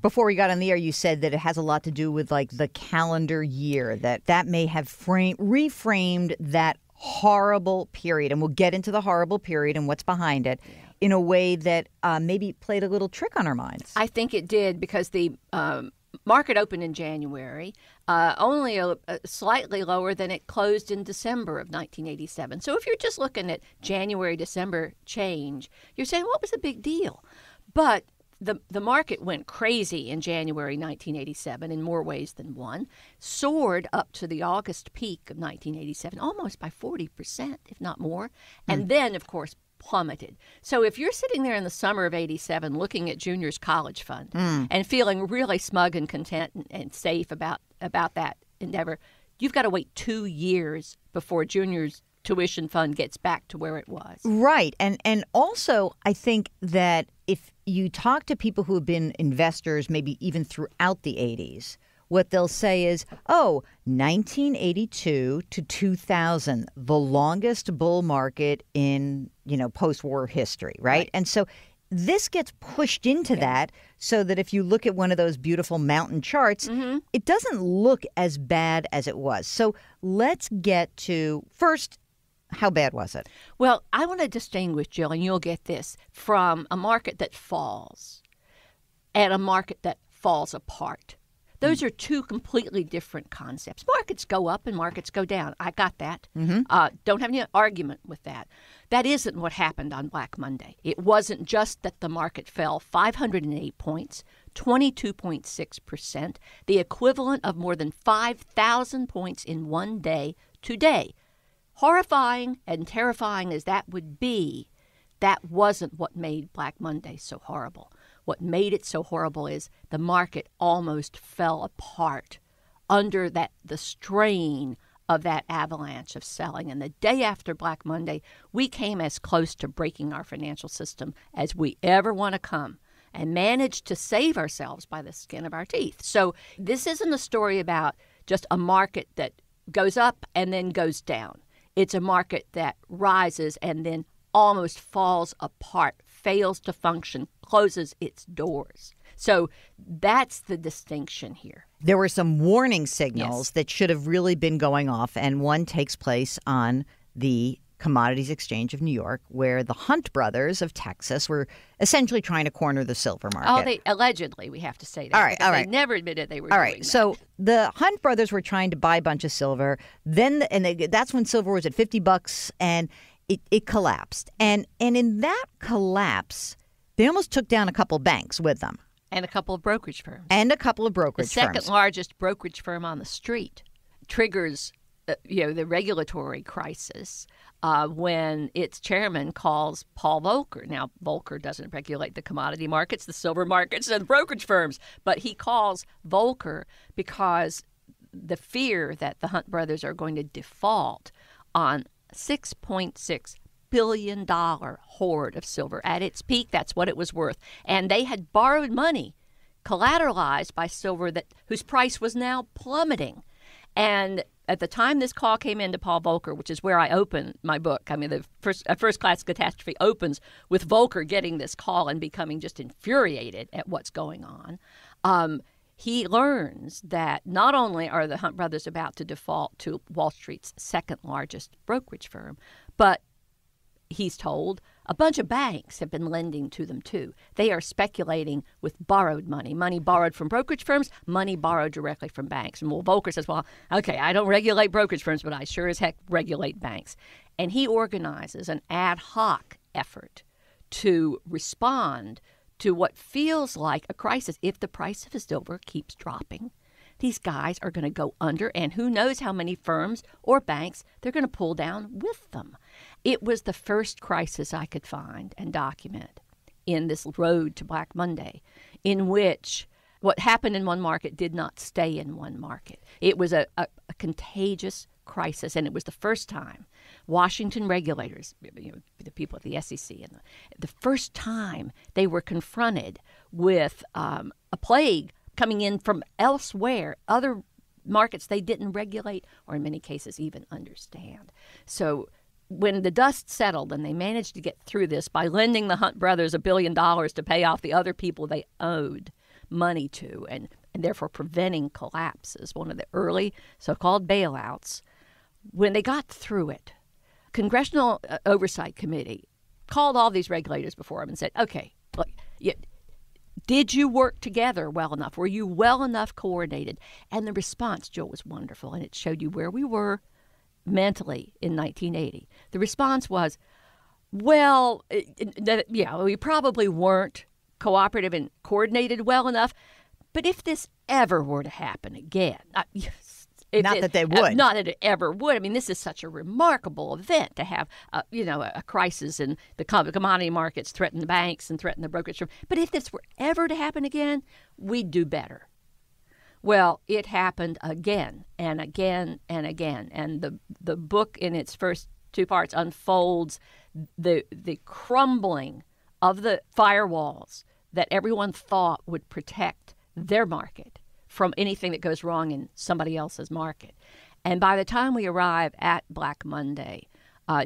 before we got on the air, you said that it has a lot to do with like the calendar year, that may have reframed that horrible period. And we'll get into the horrible period and what's behind it in a way that maybe played a little trick on our minds. I think it did because the market opened in January, only slightly lower than it closed in December of 1987. So if you're just looking at January-December change, you're saying, what was the big deal? But the market went crazy in January 1987 in more ways than one, soared up to the August peak of 1987, almost by 40%, if not more. And then, of course, plummeted. So if you're sitting there in the summer of 87 looking at Junior's college fund and feeling really smug and content and safe about that endeavor, you've got to wait 2 years before Junior's tuition fund gets back to where it was. Right. And also, I think that if you talk to people who have been investors maybe even throughout the 80s, what they'll say is, 1982 to 2000, the longest bull market in, post-war history, right? And so this gets pushed into that so that if you look at one of those beautiful mountain charts, it doesn't look as bad as it was. So let's get to, first, how bad was it? Well, I want to distinguish, Jill, and you'll get this, from a market that falls and a market that falls apart. Those are two completely different concepts. Markets go up and markets go down. I got that. Don't have any argument with that. That isn't what happened on Black Monday. It wasn't just that the market fell 508 points, 22.6%, the equivalent of more than 5,000 points in one day today. Horrifying and terrifying as that would be, that wasn't what made Black Monday so horrible. What made it so horrible is the market almost fell apart under the strain of that avalanche of selling. And the day after Black Monday, we came as close to breaking our financial system as we ever want to come and managed to save ourselves by the skin of our teeth. So this isn't a story about just a market that goes up and then goes down. It's a market that rises and then almost falls apart, fails to function, closes its doors. So that's the distinction here. There were some warning signals that should have really been going off, and one takes place on the Commodities Exchange of New York, where the Hunt brothers of Texas were essentially trying to corner the silver market. Oh, they allegedly, we have to say that. All right. They never admitted they were doing that. So the Hunt brothers were trying to buy a bunch of silver. That's when silver was at $50, and it collapsed. And in that collapse, they almost took down a couple banks with them. And a couple of brokerage firms. The second largest brokerage firm on the street triggers the regulatory crisis when its chairman calls Paul Volcker. Now, Volcker doesn't regulate the commodity markets, the silver markets, and the brokerage firms, but he calls Volcker because the fear that the Hunt brothers are going to default on $6.6 billion hoard of silver. At its peak, that's what it was worth. And they had borrowed money collateralized by silver whose price was now plummeting. And at the time this call came into Paul Volcker, which is where I open my book, I mean, the first class catastrophe opens with Volcker getting this call and becoming just infuriated at what's going on. He learns that not only are the Hunt brothers about to default to Wall Street's second largest brokerage firm, but he's told a bunch of banks have been lending to them too. They are speculating with borrowed money borrowed from brokerage firms, money borrowed directly from banks. And Volcker says, well, okay, I don't regulate brokerage firms, but I sure as heck regulate banks. And he organizes an ad hoc effort to respond to what feels like a crisis. If the price of silver keeps dropping, these guys are going to go under, and who knows how many firms or banks they're going to pull down with them. It was the first crisis I could find and document in this road to Black Monday, in which what happened in one market did not stay in one market. It was a contagious crisis, and it was the first time Washington regulators, the people at the SEC, and the first time they were confronted with a plague coming in from elsewhere, other markets they didn't regulate or in many cases even understand. So when the dust settled and they managed to get through this by lending the Hunt brothers $1 billion to pay off the other people they owed money to and therefore preventing collapses, one of the early so-called bailouts, when they got through it, Congressional Oversight Committee called all these regulators before them and said, okay, look, did you work together well enough? Were you well enough coordinated? And the response, Jill, was wonderful, and it showed you where we were mentally in 1980. The response was, well, we probably weren't cooperative and coordinated well enough, but if this ever were to happen again, Not that they would. Not that it ever would. I mean, this is such a remarkable event to have, a crisis in the commodity markets, threaten the banks and threaten the brokerage firm. But if this were ever to happen again, we'd do better. Well, it happened again and again and again. And the book in its first two parts unfolds the crumbling of the firewalls that everyone thought would protect their market from anything that goes wrong in somebody else's market. And by the time we arrive at Black Monday,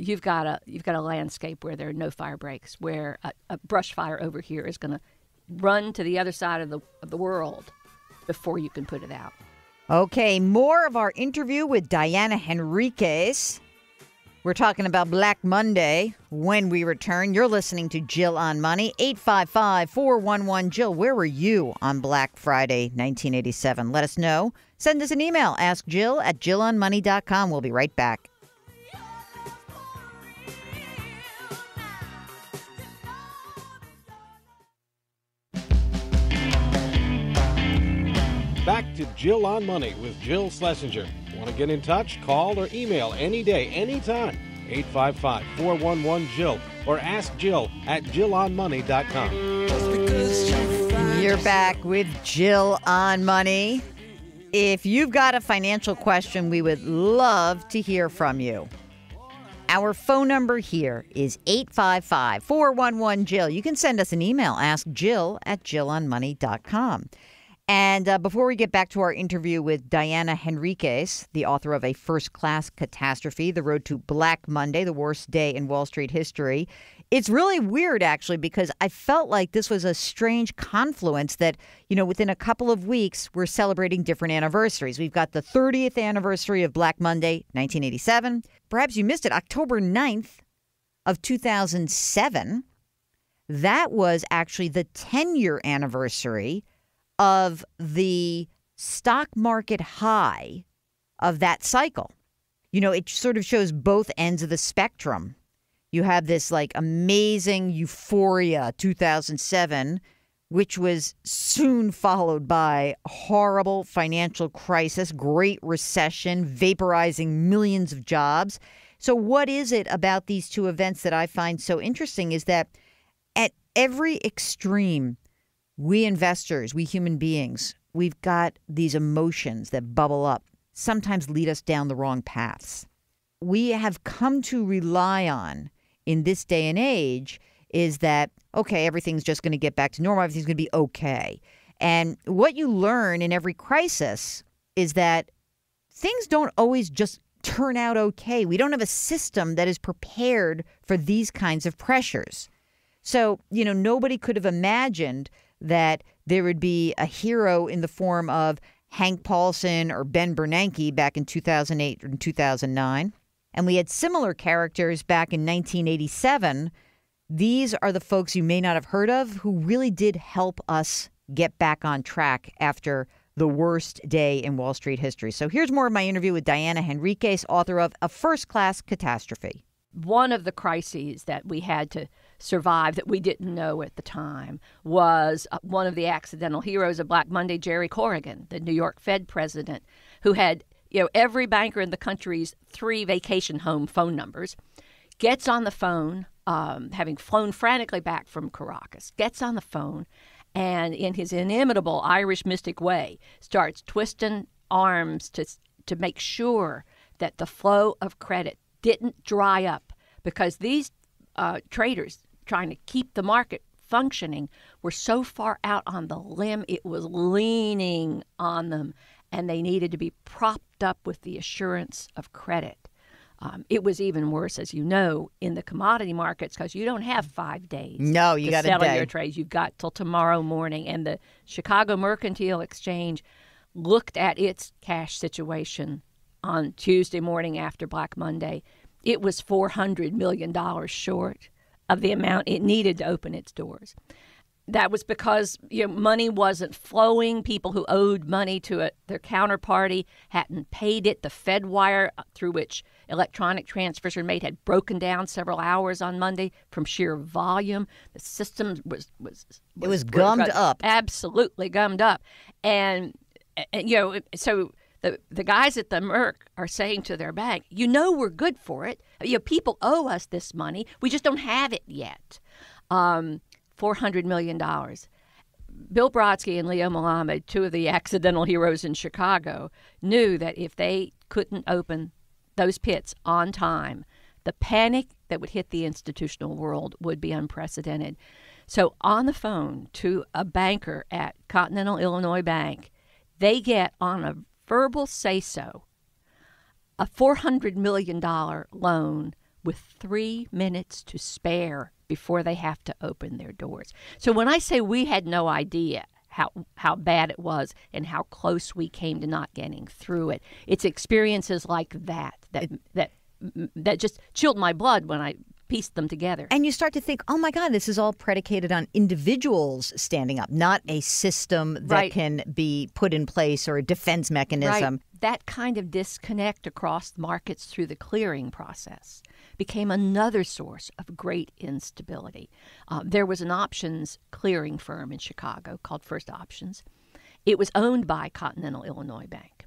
you've got a landscape where there are no fire breaks, where a brush fire over here is going to run to the other side of the world before you can put it out. Okay, more of our interview with Diana Henriques. We're talking about Black Monday when we return. You're listening to Jill on Money, 855-411-JILL. Where were you on Black Friday 1987? Let us know. Send us an email. Ask Jill at jillonmoney.com. We'll be right back. Back to Jill on Money with Jill Schlesinger. Want to get in touch? Call or email any day, anytime. 855-411-JILL or ask Jill at jillonmoney.com. You're back with Jill on Money. If you've got a financial question, we would love to hear from you. Our phone number here is 855-411-JILL. You can send us an email. Ask Jill at jillonmoney.com. And before we get back to our interview with Diana Henriques, the author of A First Class Catastrophe, The Road to Black Monday, the worst day in Wall Street history, it's really weird, actually, because I felt like this was a strange confluence that, within a couple of weeks, we're celebrating different anniversaries. We've got the 30th anniversary of Black Monday, 1987. Perhaps you missed it, October 9th of 2007. That was actually the 10-year anniversary of the stock market high of that cycle. It sort of shows both ends of the spectrum. You have this amazing euphoria 2007, which was soon followed by a horrible financial crisis, great recession, vaporizing millions of jobs. So what is it about these two events that I find so interesting is that at every extreme, we investors, we human beings, we've got these emotions that bubble up, sometimes lead us down the wrong paths. We have come to rely on in this day and age is that, okay, everything's just going to get back to normal. Everything's going to be okay. And what you learn in every crisis is that things don't always just turn out okay. We don't have a system that is prepared for these kinds of pressures. So, nobody could have imagined that there would be a hero in the form of Hank Paulson or Ben Bernanke back in 2008 and 2009. And we had similar characters back in 1987. These are the folks you may not have heard of who really did help us get back on track after the worst day in Wall Street history. So here's more of my interview with Diana Henriques, author of A First Class Catastrophe. One of the crises that we had to survive that we didn't know at the time was one of the accidental heroes of Black Monday, Jerry Corrigan, the New York Fed president, who had every banker in the country's 3 vacation home phone numbers, gets on the phone, having flown frantically back from Caracas, gets on the phone, and in his inimitable Irish mystic way starts twisting arms to make sure that the flow of credit didn't dry up, because these traders trying to keep the market functioning were so far out on the limb, it was leaning on them, and they needed to be propped up with the assurance of credit. It was even worse, as you know, in the commodity markets, because you don't have 5 days no, you got to settle a day. Your trades. You've got till tomorrow morning. And the Chicago Mercantile Exchange looked at its cash situation on Tuesday morning after Black Monday. It was $400 million short of the amount it needed to open its doors. That was because money wasn't flowing. People who owed money to their counterparty hadn't paid it. The Fed wire through which electronic transfers were made had broken down several hours on Monday from sheer volume. The system was gummed up. Absolutely gummed up. And so the guys at the Merck are saying to their bank, we're good for it. People owe us this money. We just don't have it yet. $400 million. Bill Brodsky and Leo Melamed, two of the accidental heroes in Chicago, knew that if they couldn't open those pits on time, the panic that would hit the institutional world would be unprecedented. So on the phone to a banker at Continental Illinois Bank, they get on a verbal say-so a $400 million loan with 3 minutes to spare before they have to open their doors. So when I say we had no idea how bad it was and how close we came to not getting through it, it's experiences like that just chilled my blood when I pieced them together. And you start to think, oh my God, this is all predicated on individuals standing up, not a system that can be put in place or a defense mechanism. Right. That kind of disconnect across markets through the clearing process became another source of great instability. There was an options clearing firm in Chicago called First Options. It was owned by Continental Illinois Bank.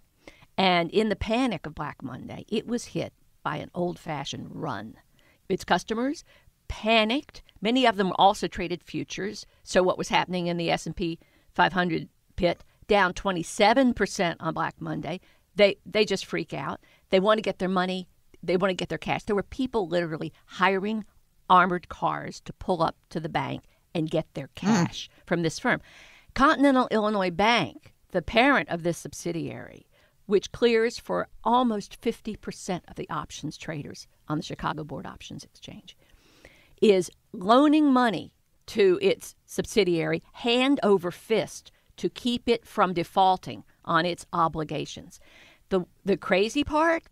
And in the panic of Black Monday, it was hit by an old-fashioned run. Its customers panicked. Many of them also traded futures. So what was happening in the S&P 500 pit, down 27% on Black Monday, they just freak out. They want to get their money. They want to get their cash. There were people literally hiring armored cars to pull up to the bank and get their cash from this firm. Continental Illinois Bank, the parent of this subsidiary, which clears for almost 50% of the options traders on the Chicago Board Options Exchange, is loaning money to its subsidiary hand over fist to keep it from defaulting on its obligations. The crazy part,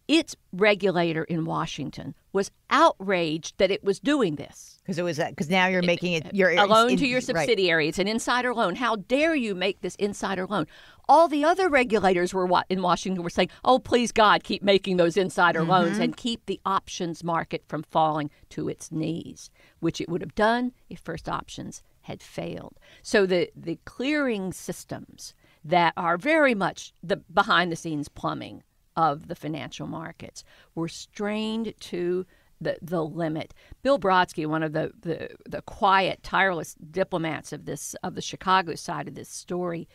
its regulator in Washington was outraged that it was doing this. Because now you're making it a loan to your subsidiary. Right. It's an insider loan. How dare you make this insider loan? All the other regulators in Washington were saying, oh, please, God, keep making those insider loans and keep the options market from falling to its knees, which it would have done if First Options had failed. So the clearing systems that are very much the behind-the-scenes plumbing of the financial markets were strained to the limit. Bill Brodsky, one of the quiet, tireless diplomats of the Chicago side of this story,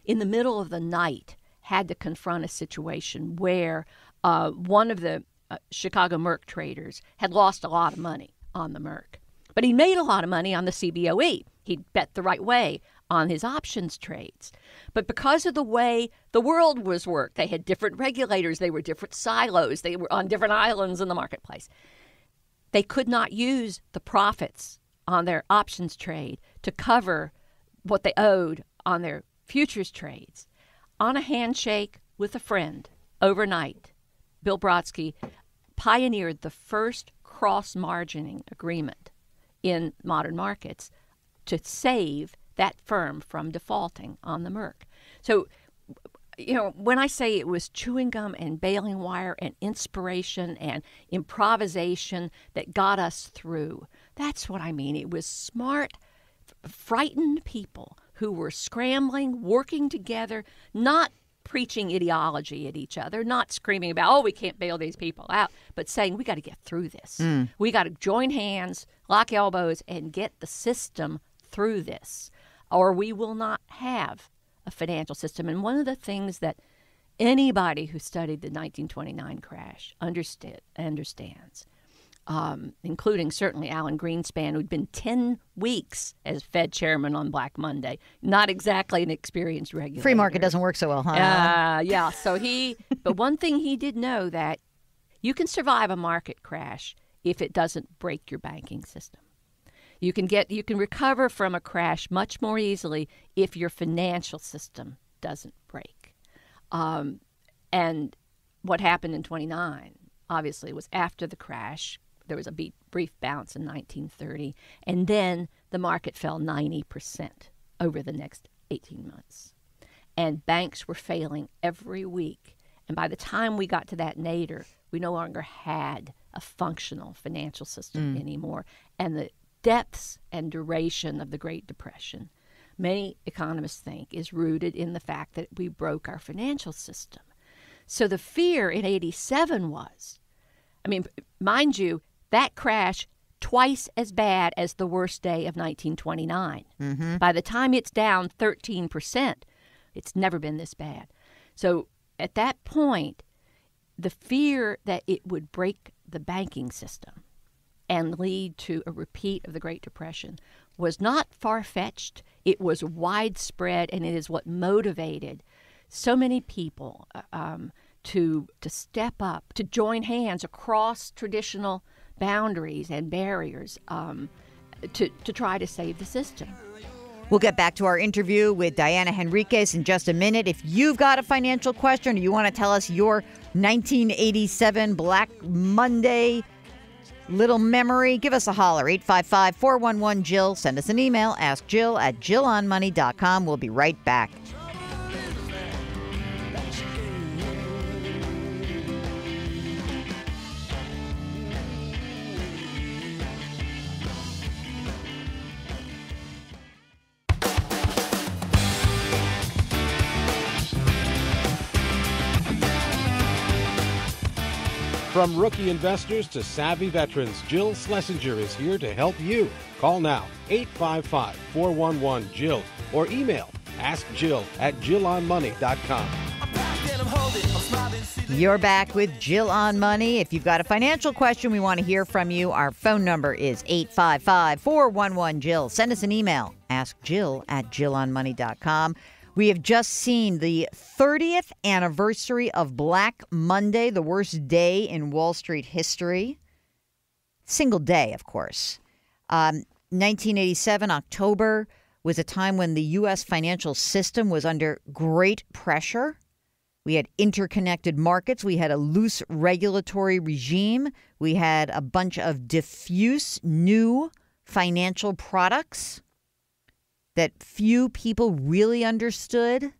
in the middle of the night had to confront a situation where one of the Chicago Merck traders had lost a lot of money on the Merck. But he made a lot of money on the CBOE. He'd bet the right way on his options trades. But because of the way the world was worked, they had different regulators, they were different silos, they were on different islands in the marketplace. They could not use the profits on their options trade to cover what they owed on their futures trades. On a handshake with a friend overnight, Bill Brodsky pioneered the first cross-margining agreement in modern markets to save that firm from defaulting on the Merck. So, when I say it was chewing gum and baling wire and inspiration and improvisation that got us through, that's what I mean. It was smart, frightened people who were scrambling, working together, not preaching ideology at each other, not screaming about, oh, we can't bail these people out, but saying we got to get through this. We got to join hands, lock elbows, and get the system through this, or we will not have a financial system. And one of the things that anybody who studied the 1929 crash understands, including certainly Alan Greenspan, who'd been 10 weeks as Fed chairman on Black Monday, not exactly an experienced regulator. Free market doesn't work so well, huh? Yeah. So but one thing he did know, that you can survive a market crash if it doesn't break your banking system. You can recover from a crash much more easily if your financial system doesn't break. And what happened in 29, obviously, was after the crash. There was a brief bounce in 1930, and then the market fell 90% over the next 18 months. And banks were failing every week. And by the time we got to that nadir, we no longer had a functional financial system anymore. And the depths and duration of the Great Depression many economists think is rooted in the fact that we broke our financial system. So the fear in 87 was, I mean, mind you, that crash twice as bad as the worst day of 1929. Mm-hmm. By the time it's down 13%, it's never been this bad. So at that point, the fear that it would break the banking system and lead to a repeat of the Great Depression was not far-fetched. It was widespread, and it is what motivated so many people to step up, to join hands across traditional boundaries and barriers to try to save the system. We'll get back to our interview with Diana Henriques in just a minute. If you've got a financial question or you want to tell us your 1987 Black Monday little memory, give us a holler, 855-411-JILL. Send us an email, askjill@jillonmoney.com. We'll be right back. From rookie investors to savvy veterans, Jill Schlesinger is here to help you. Call now, 855-411-JILL, or email askjill@jillonmoney.com. You're back with Jill on Money. If you've got a financial question, we want to hear from you. Our phone number is 855-411-JILL. Send us an email, askjill@jillonmoney.com. We have just seen the 30th anniversary of Black Monday, the worst day in Wall Street history. Single day, of course. 1987, October, was a time when the U.S. financial system was under great pressure. We had interconnected markets. We had a loose regulatory regime. We had a bunch of diffuse new financial products that few people really understood.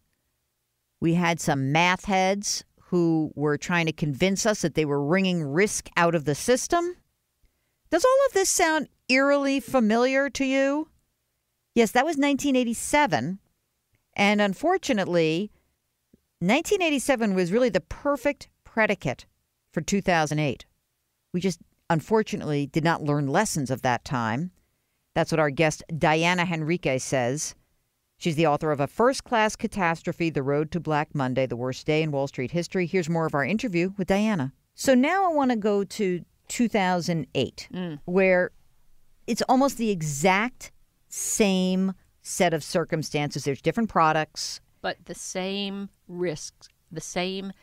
We had some math heads who were trying to convince us that they were wringing risk out of the system. Does all of this sound eerily familiar to you? Yes, that was 1987. And unfortunately, 1987 was really the perfect predicate for 2008. We just, unfortunately, did not learn lessons of that time. That's what our guest Diana Henriques says. She's the author of A First-Class Catastrophe, The Road to Black Monday, the worst day in Wall Street history. Here's more of our interview with Diana. So now I want to go to 2008, where it's almost the exact same set of circumstances. There's different products. But the same risks, the same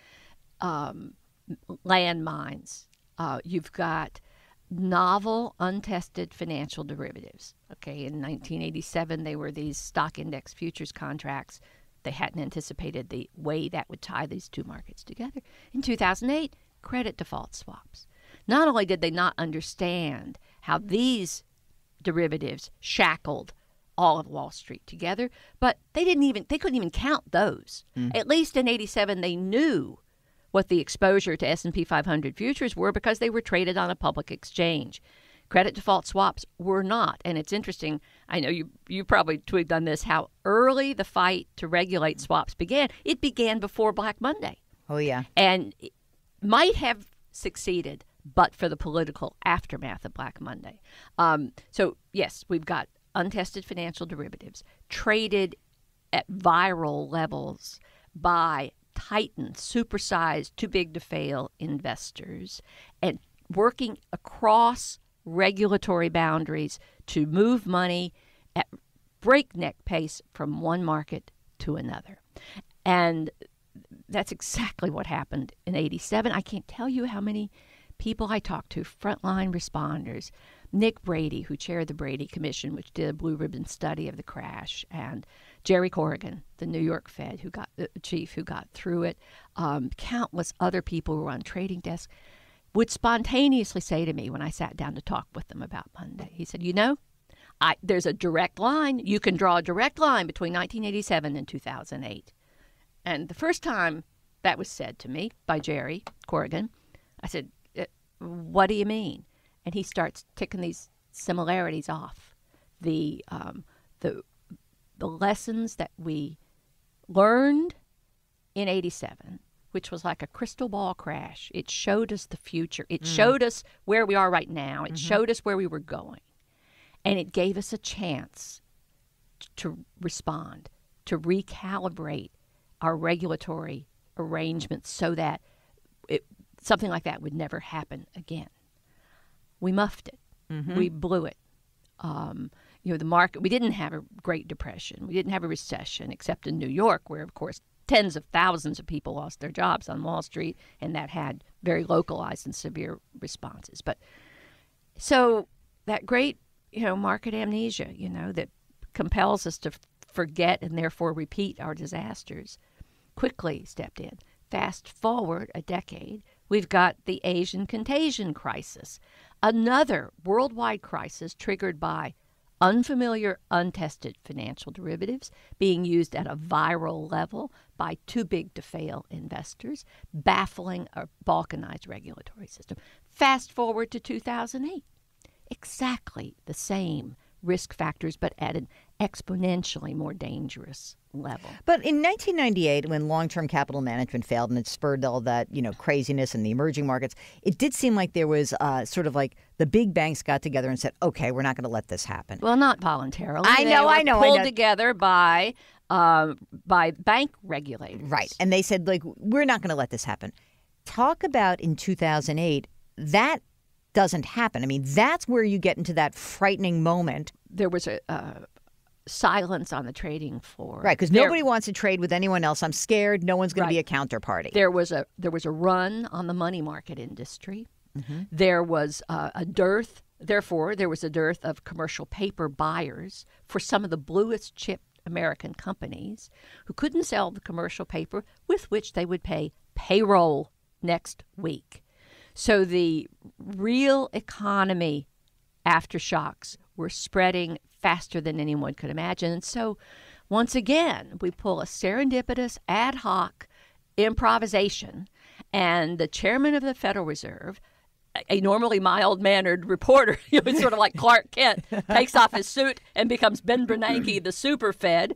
landmines. You've got novel, untested financial derivatives. Okay, in 1987, they were these stock index futures contracts. They hadn't anticipated the way that would tie these two markets together. In 2008, credit default swaps. Not only did they not understand how these derivatives shackled all of Wall Street together, but they couldn't even count those. At least in 87, they knew what the exposure to S&P 500 futures were because they were traded on a public exchange. Credit default swaps were not. And it's interesting, I know you probably twigged on this, how early the fight to regulate swaps began. It began before Black Monday. Oh, yeah. And it might have succeeded, but for the political aftermath of Black Monday. So, yes, we've got untested financial derivatives traded at viral levels by tightened, supersized, too big to fail investors, and working across regulatory boundaries to move money at breakneck pace from one market to another. And that's exactly what happened in 87. I can't tell you how many people I talked to, frontline responders, Nick Brady, who chaired the Brady Commission, which did a blue ribbon study of the crash, and Jerry Corrigan, the New York Fed chief who got through it, countless other people who were on trading desks, would spontaneously say to me when I sat down to talk with them about Monday, he said, there's a direct line. You can draw a direct line between 1987 and 2008. And the first time that was said to me by Jerry Corrigan, I said, what do you mean? And he starts ticking these similarities off. The the lessons that we learned in 87, which was like a crystal ball crash. It showed us the future. It showed us where we are right now. It showed us where we were going. And it gave us a chance to respond, to recalibrate our regulatory arrangements so that something like that would never happen again. We muffed it. We blew it. The market, we didn't have a Great Depression. We didn't have a recession, except in New York, where, of course, tens of thousands of people lost their jobs on Wall Street, and that had very localized and severe responses. But so that great, market amnesia, that compels us to forget and therefore repeat our disasters, quickly stepped in. Fast forward a decade, we've got the Asian contagion crisis, another worldwide crisis triggered by unfamiliar, untested financial derivatives being used at a viral level by too-big-to-fail investors, baffling a balkanized regulatory system. Fast forward to 2008. Exactly the same risk factors, but at an exponentially more dangerous level. But in 1998, when long-term capital management failed and it spurred all that, craziness in the emerging markets, it did seem like there was sort of like the big banks got together and said, okay, we're not going to let this happen. Well, not voluntarily. I know. Pulled together by bank regulators. Right. And they said, we're not going to let this happen. Talk about in 2008, that doesn't happen. I mean, that's where you get into that frightening moment. There was a silence on the trading floor. Right, because nobody wants to trade with anyone else. I'm scared. No one's going to be a counterparty. There was a run on the money market industry. There was a dearth. Therefore, there was a dearth of commercial paper buyers for some of the bluest chip American companies who couldn't sell the commercial paper with which they would pay payroll next week. So the real economy aftershocks were spreading faster than anyone could imagine. And so once again, we pull a serendipitous ad hoc improvisation, and the chairman of the Federal Reserve, a normally mild-mannered reporter, it's sort of like Clark Kent, takes off his suit and becomes Ben Bernanke, the super Fed,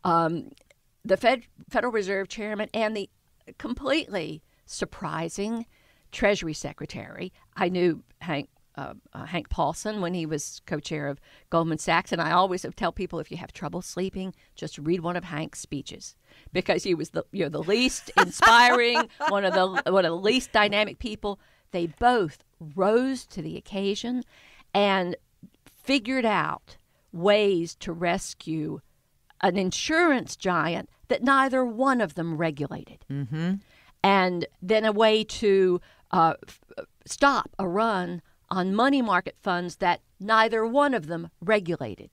the Federal Reserve chairman, and the completely surprising Treasury Secretary. I knew Hank Paulson when he was co-chair of Goldman Sachs, and I always tell people, if you have trouble sleeping, just read one of Hank's speeches, because he was the least inspiring, one of the least dynamic people. They both rose to the occasion and figured out ways to rescue an insurance giant that neither one of them regulated, and then a way to stop a run on money market funds that neither one of them regulated.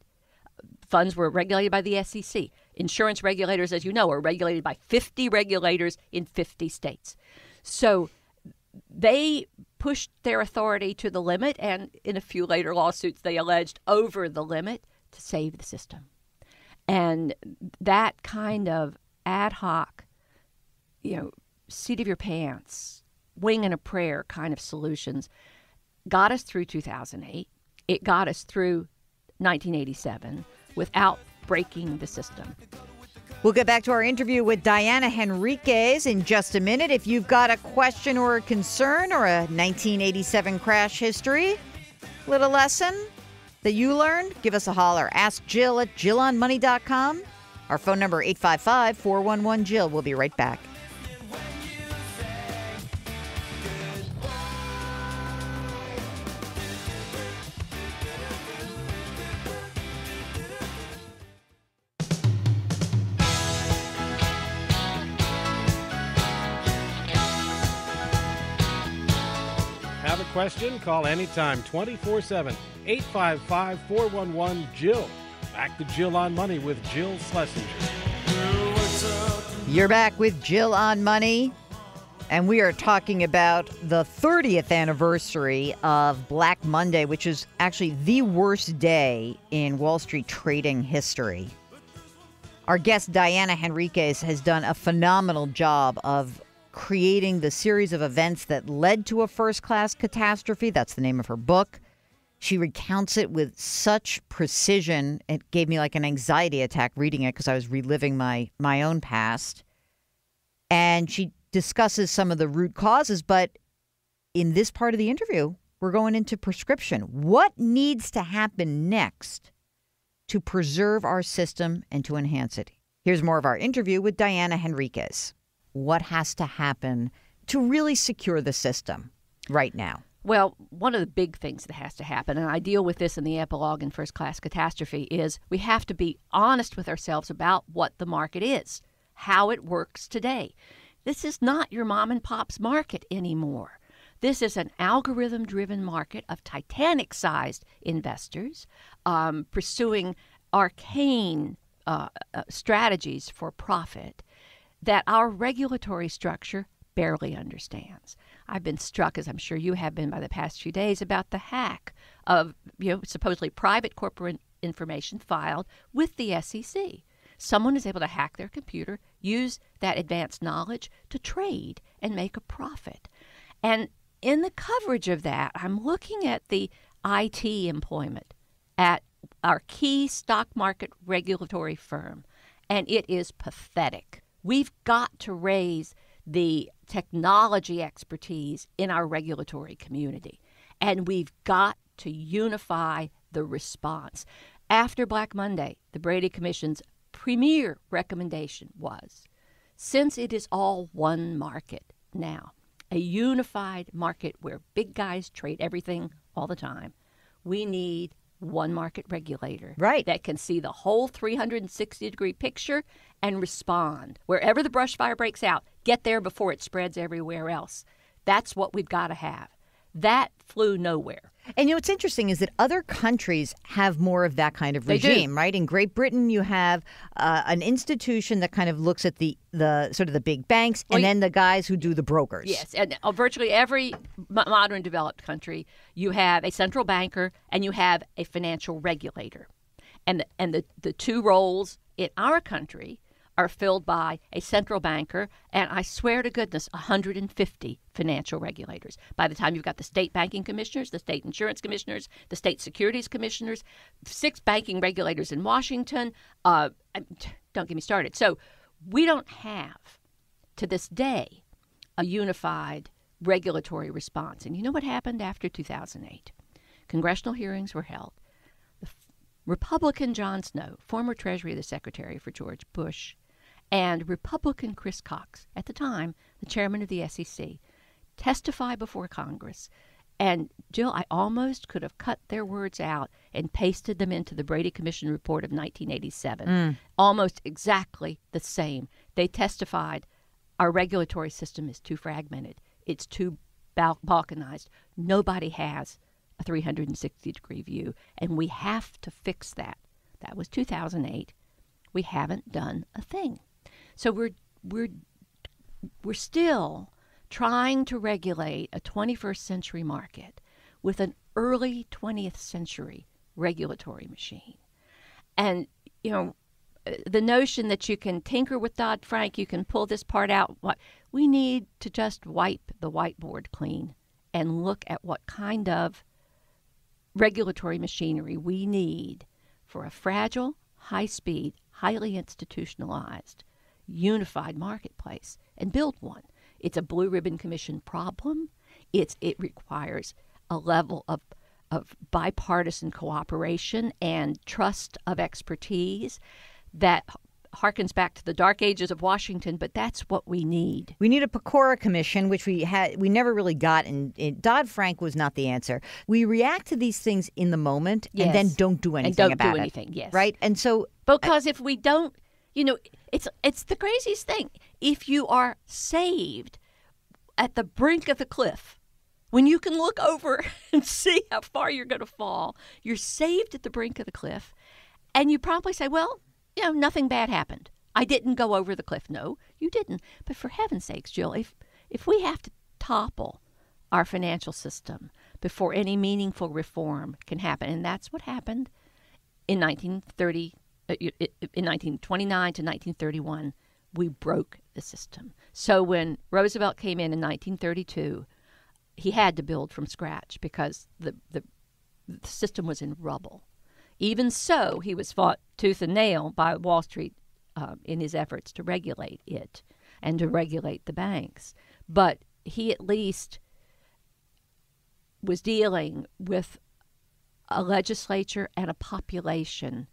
Funds were regulated by the SEC. Insurance regulators, as you know, are regulated by 50 regulators in 50 states. So they pushed their authority to the limit, and in a few later lawsuits, they alleged over the limit to save the system. And that kind of ad hoc, seat of your pants, wing and a prayer kind of solutions got us through 2008. It got us through 1987 without breaking the system. We'll get back to our interview with Diana Henriques in just a minute. If you've got a question or a concern or a 1987 crash history, little lesson that you learned, give us a holler. Ask Jill at JillOnMoney.com. Our phone number 855-411-JILL. We'll be right back. Have a question? Call anytime, 24/7, 855-411-JILL. Back to Jill on Money with Jill Schlesinger. You're back with Jill on Money, and we are talking about the 30th anniversary of Black Monday, which is actually the worst day in Wall Street trading history. Our guest, Diana Henriques, has done a phenomenal job of creating the series of events that led to a first-class catastrophe. That's the name of her book. She recounts it with such precision. It gave me like an anxiety attack reading it because I was reliving my own past. And she discusses some of the root causes, but in this part of the interview, we're going into prescription. What needs to happen next to preserve our system and to enhance it? Here's more of our interview with Diana Henriques. What has to happen to really secure the system right now? Well, one of the big things that has to happen, and I deal with this in the epilogue in First Class Catastrophe, is we have to be honest with ourselves about what the market is, how it works today. This is not your mom and pop's market anymore. This is an algorithm-driven market of Titanic-sized investors pursuing arcane strategies for profit that our regulatory structure barely understands. I've been struck, as I'm sure you have been by the past few days, about the hack of supposedly private corporate information filed with the SEC. Someone is able to hack their computer, use that advanced knowledge to trade and make a profit. And in the coverage of that, I'm looking at the IT employment at our key stock market regulatory firm, and it is pathetic. We've got to raise the technology expertise in our regulatory community, and we've got to unify the response. After Black Monday, the Brady Commission's premier recommendation was, since it is all one market now, a unified market where big guys trade everything all the time, we need one market regulator that can see the whole 360-degree picture and respond. Wherever the brush fire breaks out, get there before it spreads everywhere else. That's what we've got to have. That flew nowhere. And what's interesting is that other countries have more of that kind of regime, right? In Great Britain, you have an institution that kind of looks at the sort of the big banks and then the guys who do the brokers. Yes, and virtually every modern developed country, you have a central banker and you have a financial regulator. And the two roles in our country are filled by a central banker and, I swear to goodness, 150 financial regulators. By the time you've got the state banking commissioners, the state insurance commissioners, the state securities commissioners, 6 banking regulators in Washington, don't get me started. So we don't have, to this day, a unified regulatory response. And you know what happened after 2008? Congressional hearings were held. The Republican John Snow, former Treasury Secretary for George Bush, and Republican Chris Cox, at the time the chairman of the SEC, testified before Congress. And, Jill, I almost could have cut their words out and pasted them into the Brady Commission report of 1987. Almost exactly the same. They testified, our regulatory system is too fragmented. It's too balkanized. Nobody has a 360-degree view, and we have to fix that. That was 2008. We haven't done a thing. So we're still trying to regulate a 21st century market with an early 20th century regulatory machine. And, the notion that you can tinker with Dodd-Frank, you can pull this part out. We need to just wipe the whiteboard clean and look at what kind of regulatory machinery we need for a fragile, high-speed, highly institutionalized, unified marketplace and build one. It's a Blue Ribbon Commission problem. It requires a level of bipartisan cooperation and trust of expertise that harkens back to the dark ages of Washington, but that's what we need. We need a Pecora Commission, which we never really got, and Dodd-Frank was not the answer. We react to these things in the moment and then don't do anything about it. Yes. Right? And so because if we don't, it's the craziest thing. If you are saved at the brink of the cliff, when you can look over and see how far you're going to fall, you're saved at the brink of the cliff, and you promptly say, well, nothing bad happened. I didn't go over the cliff. No, you didn't. But for heaven's sakes, Jill, if we have to topple our financial system before any meaningful reform can happen, and that's what happened in 1930, in 1929 to 1931, we broke the system. So when Roosevelt came in 1932, he had to build from scratch because the the system was in rubble. Even so, he was fought tooth and nail by Wall Street in his efforts to regulate it and to regulate the banks. But he at least was dealing with a legislature and a population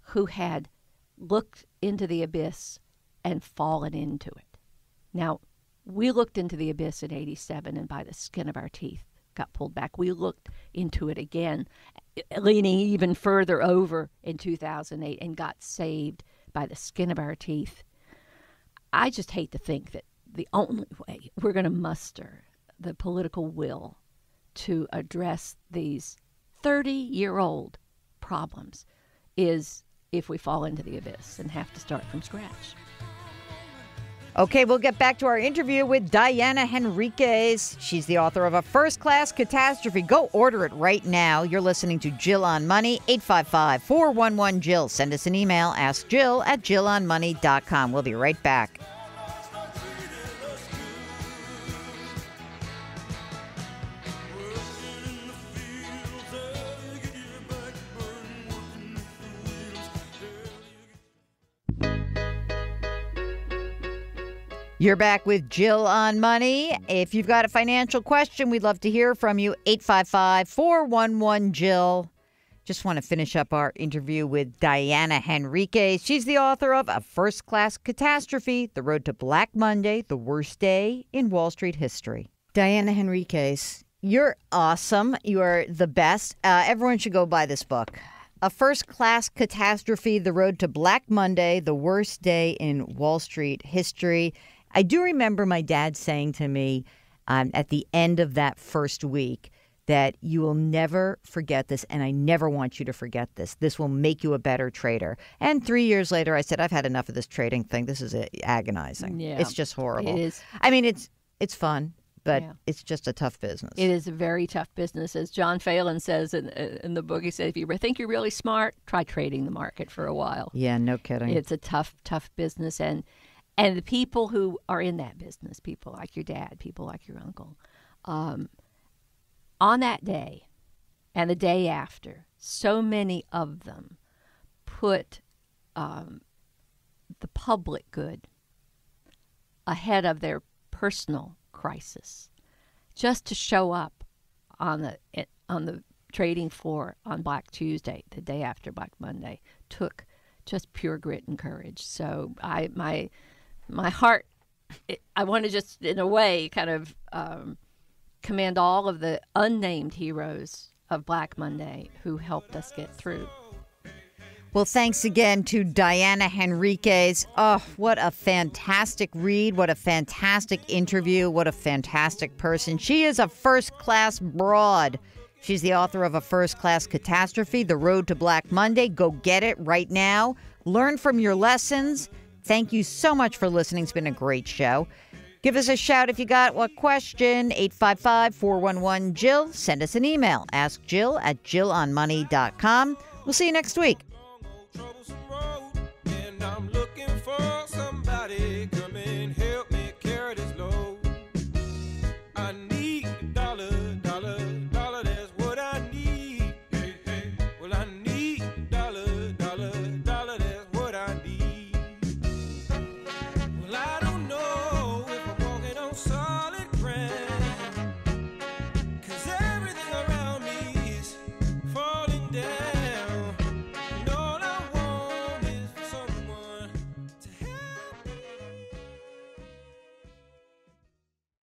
who had looked into the abyss and fallen into it. Now, we looked into the abyss in 87 and by the skin of our teeth got pulled back. We looked into it again, leaning even further over in 2008 and got saved by the skin of our teeth. I just hate to think that the only way we're going to muster the political will to address these 30-year-old problems is if we fall into the abyss and have to start from scratch. Okay, we'll get back to our interview with Diana Henriques. She's the author of A First Class Catastrophe. Go order it right now. You're listening to Jill on Money, 855-411-JILL. Send us an email, askjill@jillonmoney.com. We'll be right back. You're back with Jill on Money. If you've got a financial question, we'd love to hear from you. 855-411-JILL. Just want to finish up our interview with Diana Henriques. She's the author of A First Class Catastrophe, The Road to Black Monday, the worst day in Wall Street history. Diana Henriques, you're awesome. You are the best. Everyone should go buy this book. A First Class Catastrophe, The Road to Black Monday, the worst day in Wall Street history. I do remember my dad saying to me at the end of that first week that you will never forget this, and I never want you to forget this. This will make you a better trader. And 3 years later, I said, I've had enough of this trading thing. This is agonizing. Yeah, it's just horrible. It is. I mean, it's fun, but it's just a tough business. It is a very tough business. As John Phelan says in the book, he said, if you think you're really smart, try trading the market for a while. Yeah, no kidding. It's a tough business. And the people who are in that business, people like your dad, people like your uncle, on that day and the day after, so many of them put the public good ahead of their personal crisis, just to show up on the trading floor on Black Tuesday, the day after Black Monday, took just pure grit and courage. So my heart, I want to just, in a way, kind of commend all of the unnamed heroes of Black Monday who helped us get through. Well, thanks again to Diana Henriques. Oh, what a fantastic read. What a fantastic interview. What a fantastic person. She is a first-class broad. She's the author of A First Class Catastrophe, The Road to Black Monday. Go get it right now. Learn from your lessons. Thank you so much for listening. It's been a great show. Give us a shout if you got a question, 855-411-JILL. Send us an email, askjill@jillonmoney.com. We'll see you next week.